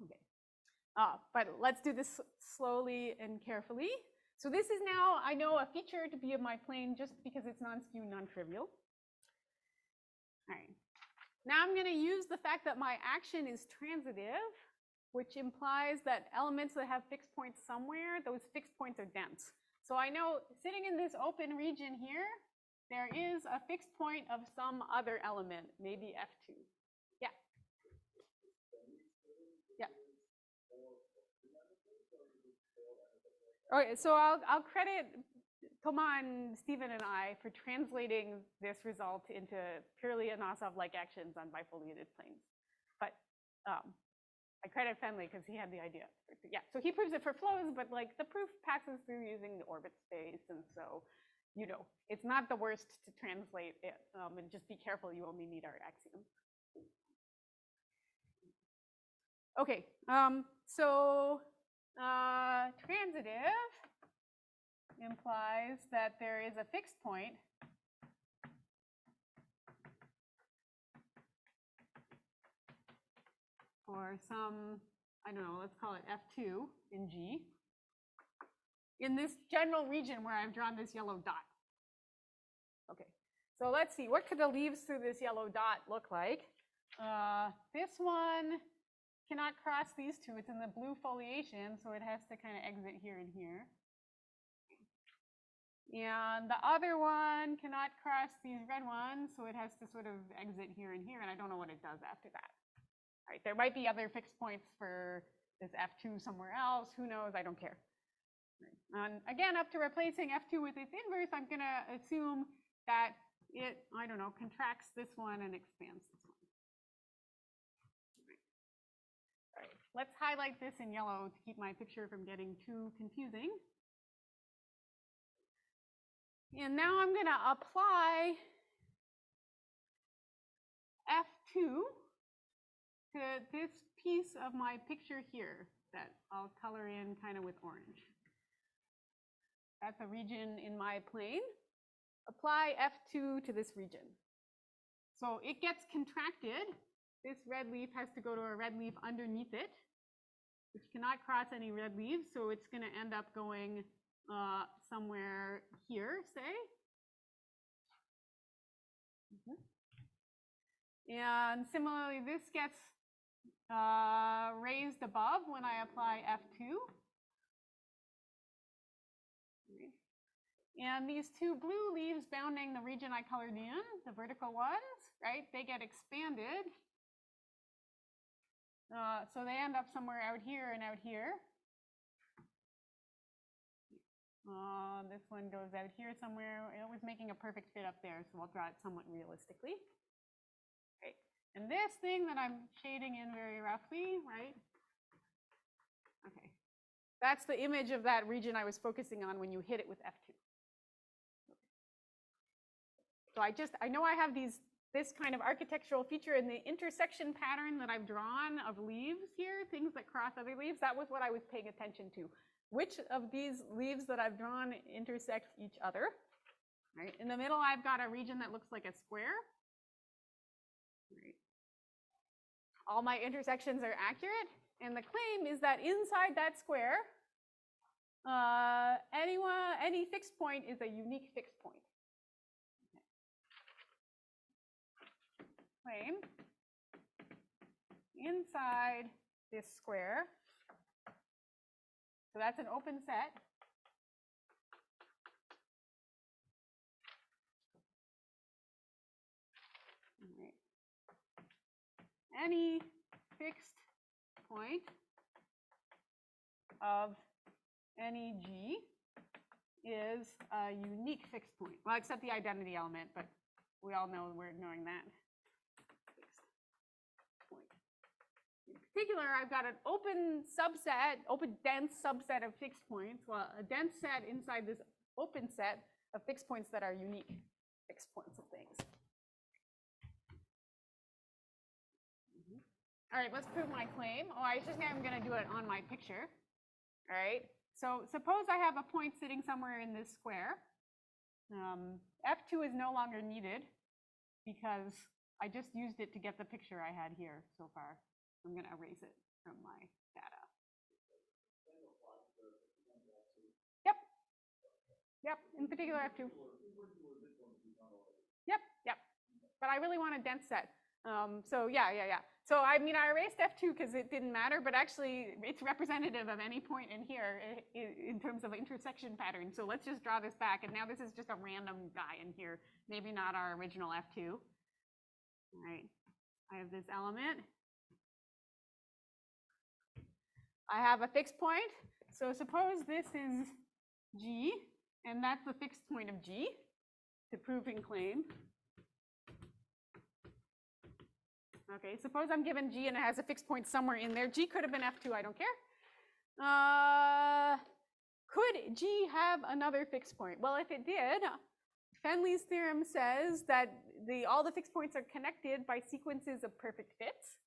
Okay. But let's do this slowly and carefully. So this is now, I know, a feature to be of my plane just because it's non-skew, non-trivial. All right. Now I'm going to use the fact that my action is transitive, which implies that elements that have fixed points somewhere, those fixed points are dense. So I know sitting in this open region here, there is a fixed point of some other element, maybe F2. Yeah. Yeah. Okay, so I'll credit Toman, Stephen, and I for translating this result into purely Anosov-like actions on bifoliated planes. But I credit Fenley because he had the idea. Yeah, so he proves it for flows, but like the proof passes through using the orbit space, and so, you know, it's not the worst to translate it. And just be careful, you only need our axiom. Okay, so transitive implies that there is a fixed point for some, I don't know, let's call it F2 in G, in this general region where I've drawn this yellow dot. Okay, so let's see, what could the leaves through this yellow dot look like? This one cannot cross these two. It's in the blue foliation, so it has to kind of exit here and here. And the other one cannot cross these red ones, so it has to sort of exit here and here, and I don't know what it does after that. All right, there might be other fixed points for this F2 somewhere else. Who knows? I don't care. Right. And again, up to replacing F2 with its inverse, I'm going to assume that it, I don't know, contracts this one and expands this one. All right, let's highlight this in yellow to keep my picture from getting too confusing. And now I'm going to apply F2 to this piece of my picture here that I'll color in kind of with orange. That's a region in my plane. Apply F2 to this region. So it gets contracted. This red leaf has to go to a red leaf underneath it, which cannot cross any red leaves. So it's going to end up going somewhere here, say. And similarly, this gets raised above when I apply F2. And these two blue leaves bounding the region I colored in, the vertical ones, right, they get expanded. So they end up somewhere out here and out here. This one goes out here somewhere. It was making a perfect fit up there, so I'll draw it somewhat realistically. Right. And this thing that I'm shading in very roughly, right? Okay. That's the image of that region I was focusing on when you hit it with F2. So I know I have this kind of architectural feature in the intersection pattern that I've drawn of leaves here, things that cross other leaves. That was what I was paying attention to. Which of these leaves that I've drawn intersect each other? Right. In the middle, I've got a region that looks like a square. Right. All my intersections are accurate. And the claim is that inside that square, any fixed point is a unique fixed point. Claim inside this square. So that's an open set. All right. Any fixed point of any G is a unique fixed point. Well, except the identity element, but we all know we're ignoring that. In particular, I've got an open dense subset of fixed points. Well, a dense set inside this open set of fixed points that are unique fixed points of things. All right, let's prove my claim. Oh, I just think I'm going to do it on my picture. All right, so suppose I have a point sitting somewhere in this square. F2 is no longer needed because I just used it to get the picture I had here so far. I'm going to erase it from my data. Yep. Yep, in particular F2. Yep. But I really want a dense set. So yeah. So I mean, I erased F2 because it didn't matter, but actually it's representative of any point in here in terms of intersection pattern. So let's just draw this back. And now this is just a random guy in here, maybe not our original F2. All right, I have this element. I have a fixed point. So suppose this is G, and that's the fixed point of G to prove in claim. Okay, suppose I'm given G and it has a fixed point somewhere in there. G could have been F2, I don't care. Could G have another fixed point? Well, if it did, Fenley's theorem says that all the fixed points are connected by sequences of perfect fits.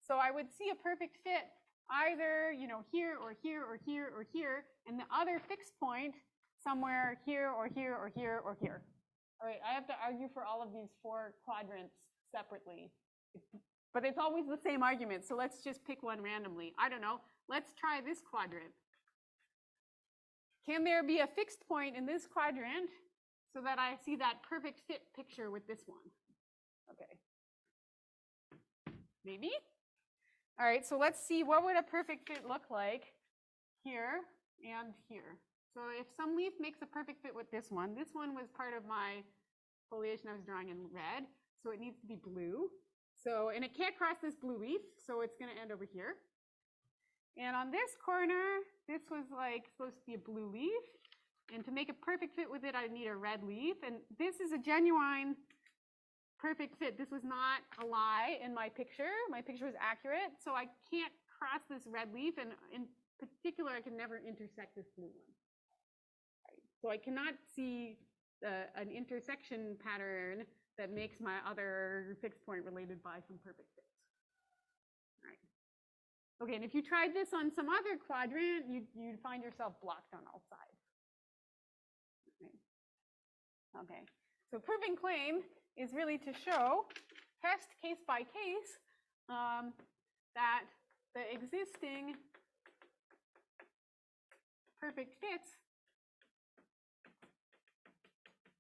So I would see a perfect fit either, here or here or here or here, and the other fixed point somewhere here or here or here or here. All right, I have to argue for all of these 4 quadrants separately. But it's always the same argument, so let's just pick one randomly. I don't know. Let's try this quadrant. Can there be a fixed point in this quadrant so that I see that perfect fit picture with this one? Okay. Maybe? All right, so let's see what would a perfect fit look like here and here. So if some leaf makes a perfect fit with this one was part of my foliation I was drawing in red, so it needs to be blue. So, and it can't cross this blue leaf, so it's going to end over here. And on this corner, this was like supposed to be a blue leaf. And to make a perfect fit with it, I need a red leaf. And this is a genuine perfect fit. This was not a lie in my picture. My picture was accurate. So I can't cross this red leaf. And in particular, I can never intersect this blue one. Right. So I cannot see an intersection pattern that makes my other fixed point related by some perfect fits. All right. Okay, and if you tried this on some other quadrant, you'd find yourself blocked on all sides. Okay, so proving claim is really to show, test case by case, that the existing perfect fits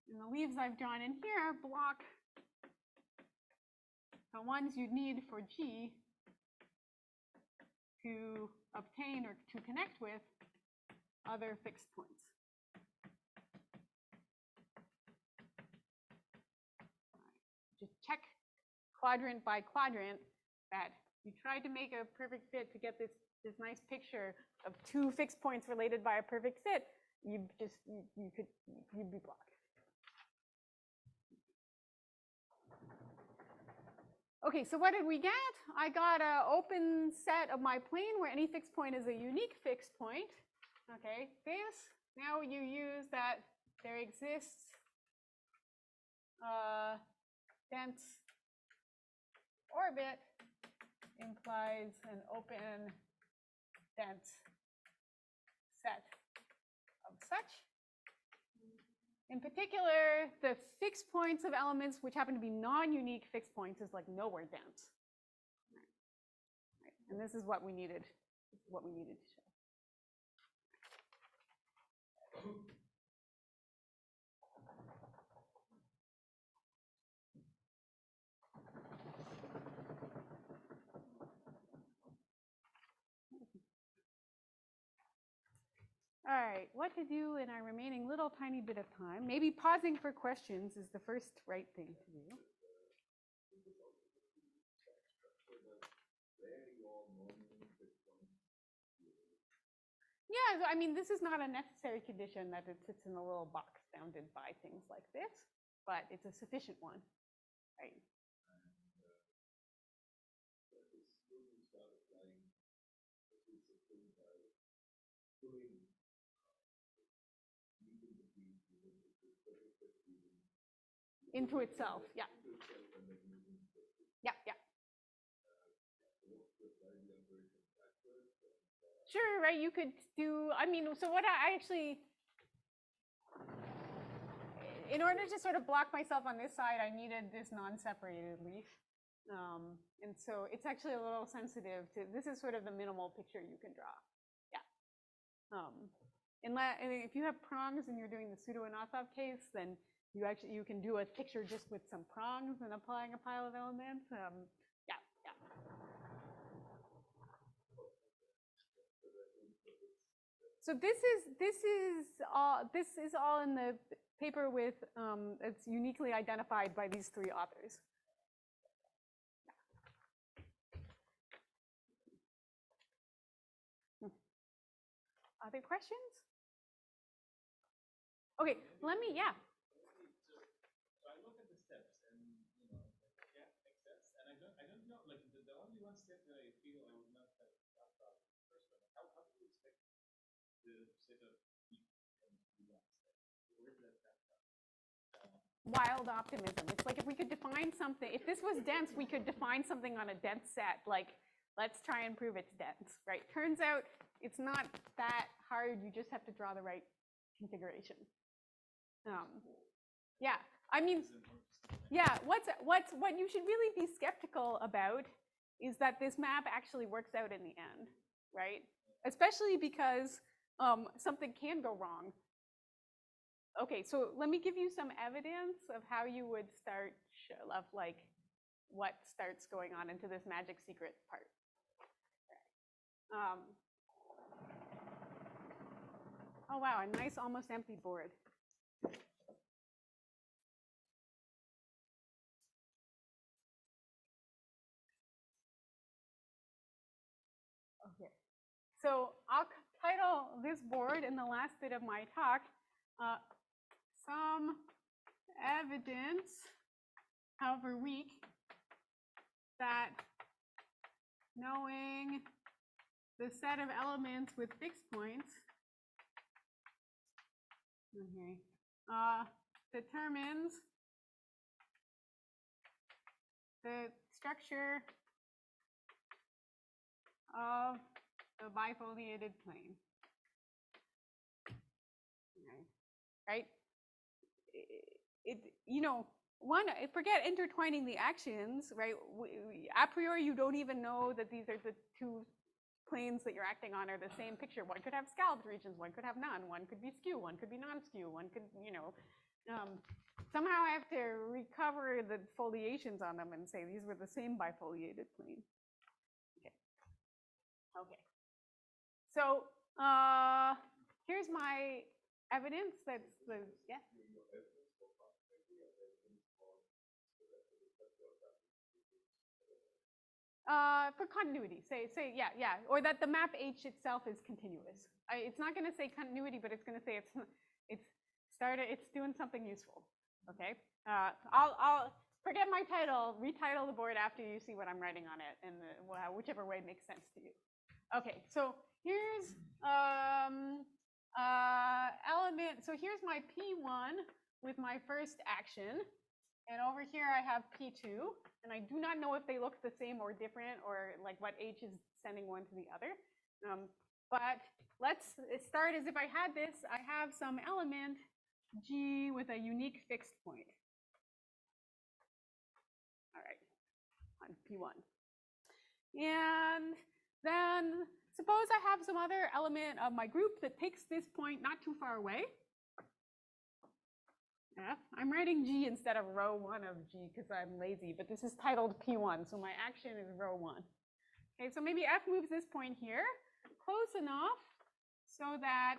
and the leaves I've drawn in here block the ones you'd need for G to obtain or to connect with other fixed points. Just check quadrant by quadrant that you tried to make a perfect fit to get this nice picture of two fixed points related by a perfect fit, you'd be blocked. Okay, so what did we get? I got an open set of my plane where any fixed point is a unique fixed point. Okay, this, now you use that there exists a dense orbit implies an open dense set of such. In particular, the fixed points of elements which happen to be non-unique fixed points is like nowhere dense. Right. And this is what we needed. This is what we needed to show. All right, what to do in our remaining little tiny bit of time? Maybe pausing for questions is the first right thing to do. Yeah, I mean, this is not a necessary condition that it sits in a little box bounded by things like this, but it's a sufficient one, right? Into itself, yeah. Yeah, yeah. Sure, right, you could do, I mean, so what I actually, in order to sort of block myself on this side, I needed this non-separated leaf. And so it's actually a little sensitive to, this is sort of the minimal picture you can draw. Yeah. And if you have prongs and you're doing the pseudo-Anatov case, then you can do a picture just with some prongs and applying a pile of elements. Yeah, yeah. So this is all in the paper with it's uniquely identified by these three authors. Yeah. Other questions? Okay, let me, yeah. So I look at the steps and, you know, yeah, makes sense. And I don't know, like the only one step that I feel I would not have thought about the first one. How do you expect the set of people to do one step? Where did that come from? Wild optimism. It's like if we could define something, if this was dense, we could define something on a dense set, like let's try and prove it's dense, right? Turns out it's not that hard, you just have to draw the right configuration. Yeah, I mean, yeah, what you should really be skeptical about is that this map actually works out in the end, right? Especially because something can go wrong. Okay, so let me give you some evidence of how you would start, of like what starts going on into this magic secret part. Oh wow, a nice almost empty board. Okay, so I'll title this board in the last bit of my talk, some evidence, however weak, that knowing the set of elements with fixed points, okay, determines the structure of the bifoliated plane. Okay. Right? you know, forget intertwining the actions, right? A priori, you don't even know that these are the two planes that you're acting on are the same picture. One could have scalloped regions, one could have none, one could be skew, one could be non-skew, one could, somehow I have to recover the foliations on them and say these were the same bifoliated plane. Okay. So here's my evidence that's the, yeah. For continuity, say, yeah, or that the map H itself is continuous. It's not going to say continuity, but it's going to say it's doing something useful. Okay, I'll forget my title, retitle the board after you see what I'm writing on it, and whichever way makes sense to you. Okay, so here's element. So here's my P1 with my first action. And over here I have P2, and I do not know if they look the same or different, or like what H is sending one to the other. But let's start as if I had this. I have some element G with a unique fixed point. All right, on P1. And then suppose I have some other element of my group that takes this point not too far away. F. I'm writing G instead of row 1 of G because I'm lazy, but this is titled P1, so my action is row 1. Okay, so maybe F moves this point here close enough so that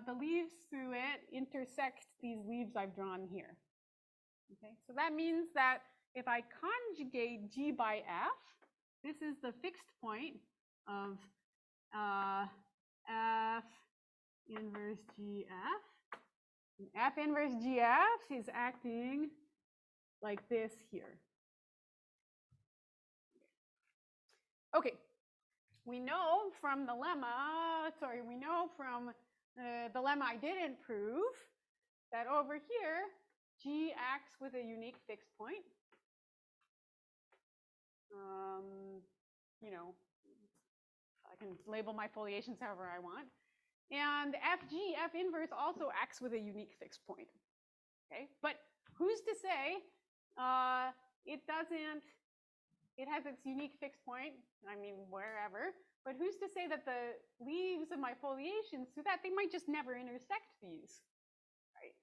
the leaves through it intersect these leaves I've drawn here. Okay, so that means that if I conjugate G by F, this is the fixed point of F inverse GF. F inverse GF is acting like this here. Okay, we know from the lemma, we know from the lemma I didn't prove that over here, G acts with a unique fixed point. I can label my foliations however I want. And FG, F inverse, also acts with a unique fixed point. Okay, but who's to say it doesn't? It has its unique fixed point. I mean, wherever. But who's to say that the leaves of my foliations, so that they might just never intersect these, right?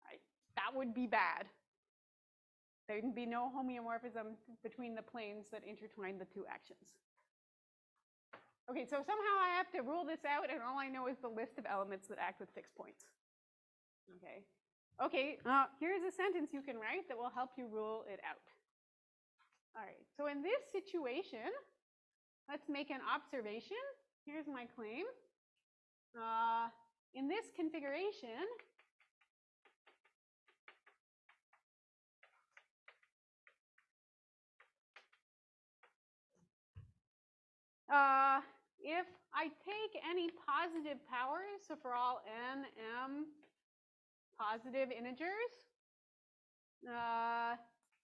Right. That would be bad. There would be no homeomorphism between the planes that intertwine the two actions. Okay, so somehow I have to rule this out, and all I know is the list of elements that act with fixed points. Okay. Okay, here's a sentence you can write that will help you rule it out. All right, so in this situation, let's make an observation. Here's my claim. In this configuration, if I take any positive powers, so for all n, m positive integers,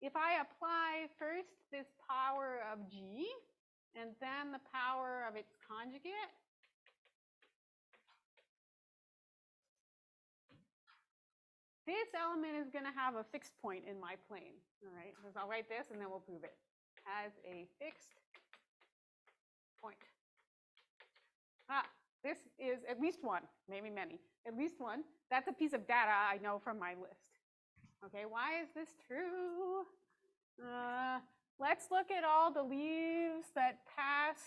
if I apply first this power of G and then the power of its conjugate, this element is going to have a fixed point in my plane. All right, so I'll write this and then we'll prove it. Has a fixed point. This is at least one, maybe many, at least one. That's a piece of data I know from my list. Okay, why is this true? Let's look at all the leaves that pass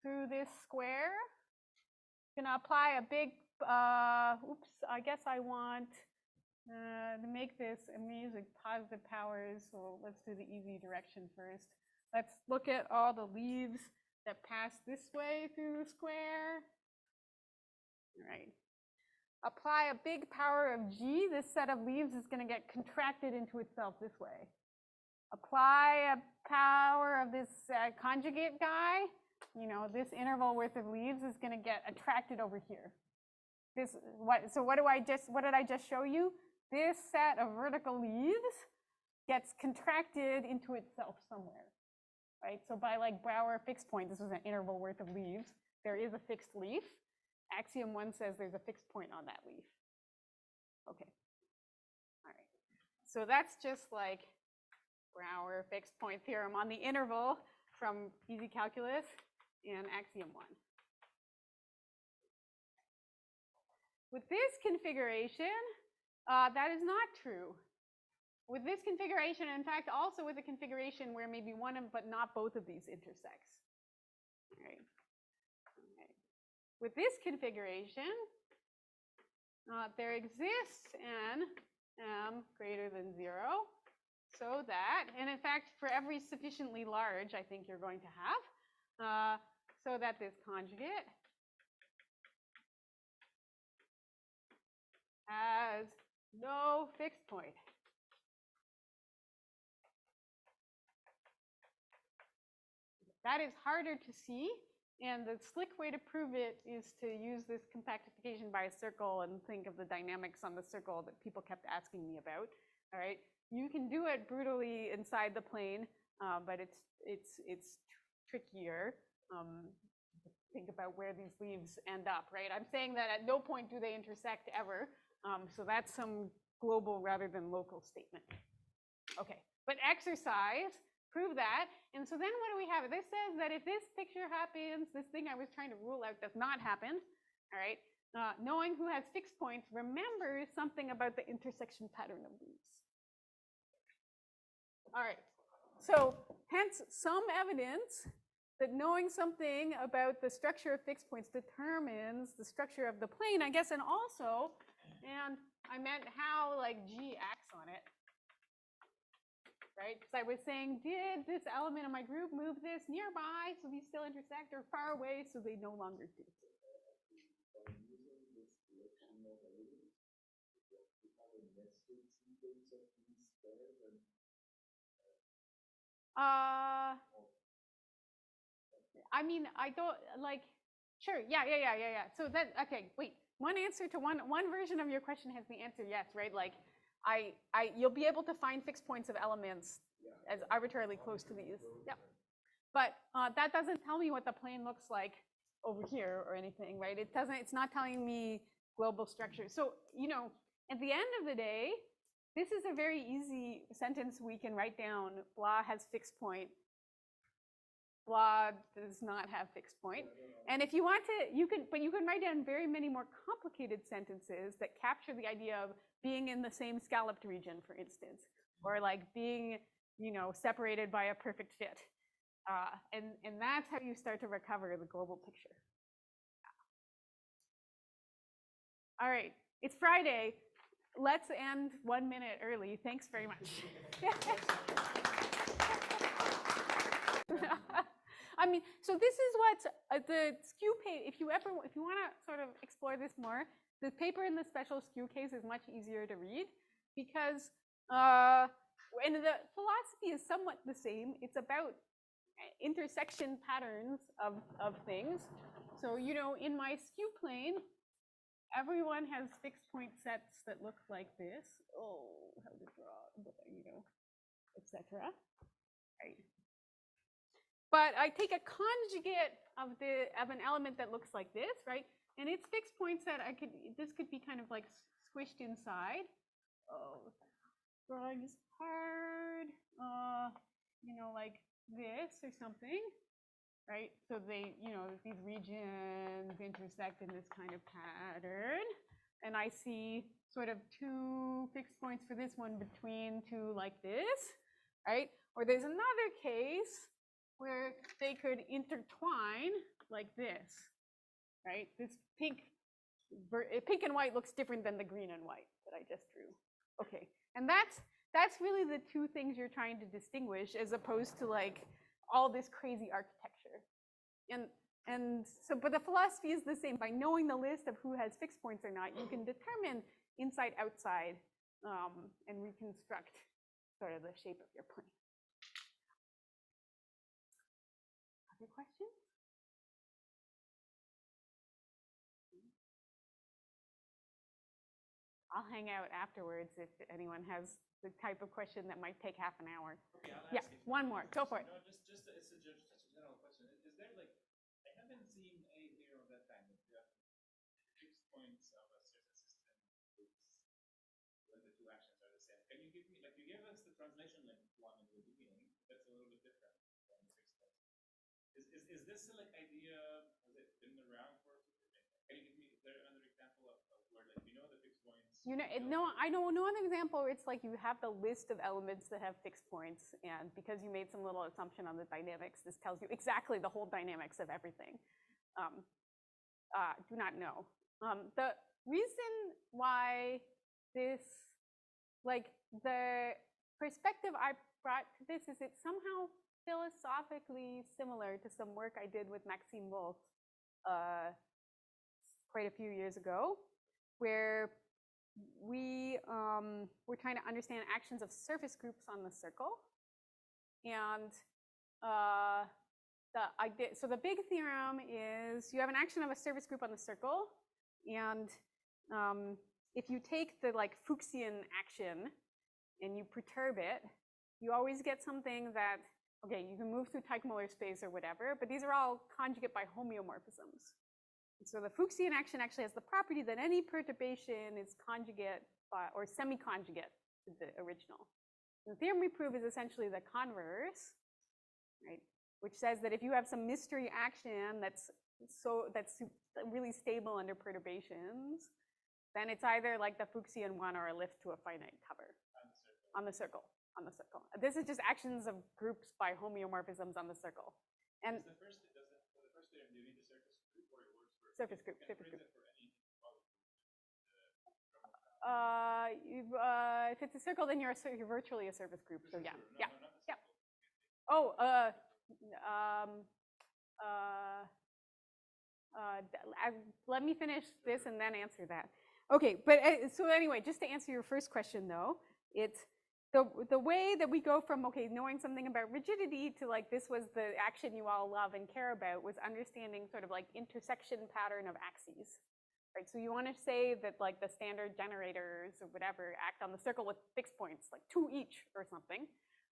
through this square. I'm going to apply a big, oops, I guess I want to make this, I'm using positive powers, so let's do the easy direction first. Let's look at all the leaves that pass this way through the square. All right. Apply a big power of G. This set of leaves is going to get contracted into itself this way. Apply a power of this conjugate guy. This interval worth of leaves is going to get attracted over here. So what did I just show you? This set of vertical leaves gets contracted into itself somewhere. right? So by like Brouwer fixed point, this was an interval worth of leaves, there is a fixed leaf. Axiom 1 says there's a fixed point on that leaf. Okay. All right. So that's just like Brouwer fixed point theorem on the interval from easy calculus and axiom 1. With this configuration, that is not true. With this configuration, in fact, also with a configuration where maybe one of, but not both of these intersects. All right. Okay. With this configuration, there exists an m greater than 0, so that, and in fact, for every sufficiently large, I think you're going to have, so that this conjugate has no fixed point. That is harder to see, and the slick way to prove it is to use this compactification by a circle and think of the dynamics on the circle that people kept asking me about. All right, you can do it brutally inside the plane, but it's trickier. Think about where these leaves end up, right? I'm saying that at no point do they intersect ever, so that's some global rather than local statement. Okay, but exercise. Prove that. And so then what do we have? This says that if this picture happens, this thing I was trying to rule out does not happen, all right? Knowing who has fixed points remembers something about the intersection pattern of these. All right, so hence some evidence that knowing something about the structure of fixed points determines the structure of the plane, I guess, and also, and I meant how like G acts on it. Right? Because I was saying, did this element of my group move this nearby so these still intersect, or far away so they no longer do? I mean, I don't like. Sure. Yeah. So that okay. Wait. One answer to one version of your question has the answer yes. Right. Like. You'll be able to find fixed points of elements as arbitrarily close to these. Yep. But that doesn't tell me what the plane looks like over here or anything, right? It doesn't. It's not telling me global structure. So you know, at the end of the day, this is a very easy sentence we can write down. Blah has fixed point. Blah does not have fixed point. And if you want to, you can write down very many more complicated sentences that capture the idea of being in the same scalloped region, for instance, or like being, you know, separated by a perfect fit. And that's how you start to recover the global picture. All right, it's Friday. Let's end 1 minute early. Thanks very much. I mean, so this is what the skew paper, if you want to sort of explore this more, the paper in the special skew case is much easier to read because, and the philosophy is somewhat the same. It's about intersection patterns of things. So, you know, in my skew plane, everyone has fixed point sets that look like this. Oh, how to draw, you know, etc. Right. But I take a conjugate of an element that looks like this, right? And its fixed point set, this could be kind of like squished inside. Oh, drawing is hard. You know, like this or something, right? So they, you know, these regions intersect in this kind of pattern. And I see sort of two fixed points for this one between two like this, right? Or there's another case where they could intertwine like this, right? This pink and white looks different than the green and white that I just drew. Okay, and that's really the two things you're trying to distinguish as opposed to like all this crazy architecture. And so, but the philosophy is the same. By knowing the list of who has fixed points or not, you can determine inside, outside, and reconstruct sort of the shape of your plane. Other questions? I'll hang out afterwards if anyone has the type of question that might take half an hour. Okay, I'll Yeah, ask it. one more. Go for it. No, just it's such a general question. Is there like I haven't seen a theorem of that kind that you have fixed points of a certain system when the two actions are the same. Can you give me like you gave us the translation link one in the beginning? That's a little bit different than the fixed points. Is this like idea has it been around for? Can you give me is there another example of where like you know the fixed points? You know, no, I know no other example where it's like you have the list of elements that have fixed points, and because you made some little assumption on the dynamics, this tells you exactly the whole dynamics of everything. Do not know. The reason why this, like the perspective I brought to this is it's somehow philosophically similar to some work I did with Maxime Wolf quite a few years ago, where we were trying to understand actions of surface groups on the circle. And so the big theorem is you have an action of a surface group on the circle, and if you take the like Fuchsian action and you perturb it, you always get something that, okay, you can move through Teichmuller space or whatever, but these are all conjugate by homeomorphisms. So the Fuchsian action actually has the property that any perturbation is conjugate or semi-conjugate to the original. The theorem we prove is essentially the converse, right? Which says that if you have some mystery action that's really stable under perturbations, then it's either like the Fuchsian one or a lift to a finite cover on the circle. This is just actions of groups by homeomorphisms on the circle. And the first theorem, do you need the surface group or it works for surface group. For any if it's a circle, then you're virtually a surface group. So yeah, sure. yeah, No, yeah. Oh, let me finish this and then answer that. Okay, but so anyway, just to answer your first question though, it's the way that we go from, okay, knowing something about rigidity to like this was the action you all love and care about was understanding sort of like intersection pattern of axes, right? So you want to say that like the standard generators or whatever act on the circle with fixed points, like 2 each or something,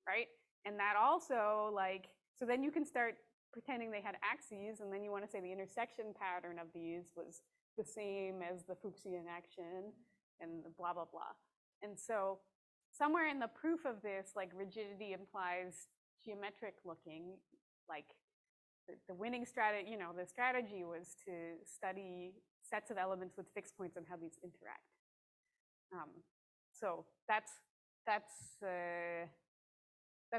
right? And that also like, so then you can start pretending they had axes, and then you want to say the intersection pattern of these was the same as the Fuchsian action and blah, blah, blah. And so somewhere in the proof of this, like rigidity implies geometric looking, like the winning strategy, you know, the strategy was to study sets of elements with fixed points and how these interact. So that's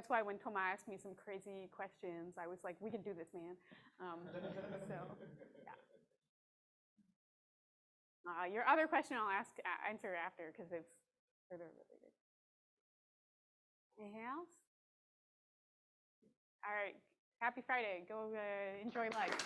why when Thomas asked me some crazy questions, I was like, we can do this, man. So yeah. Your other question I'll answer after because it's further related. Anything else? All right. Happy Friday. Go enjoy life.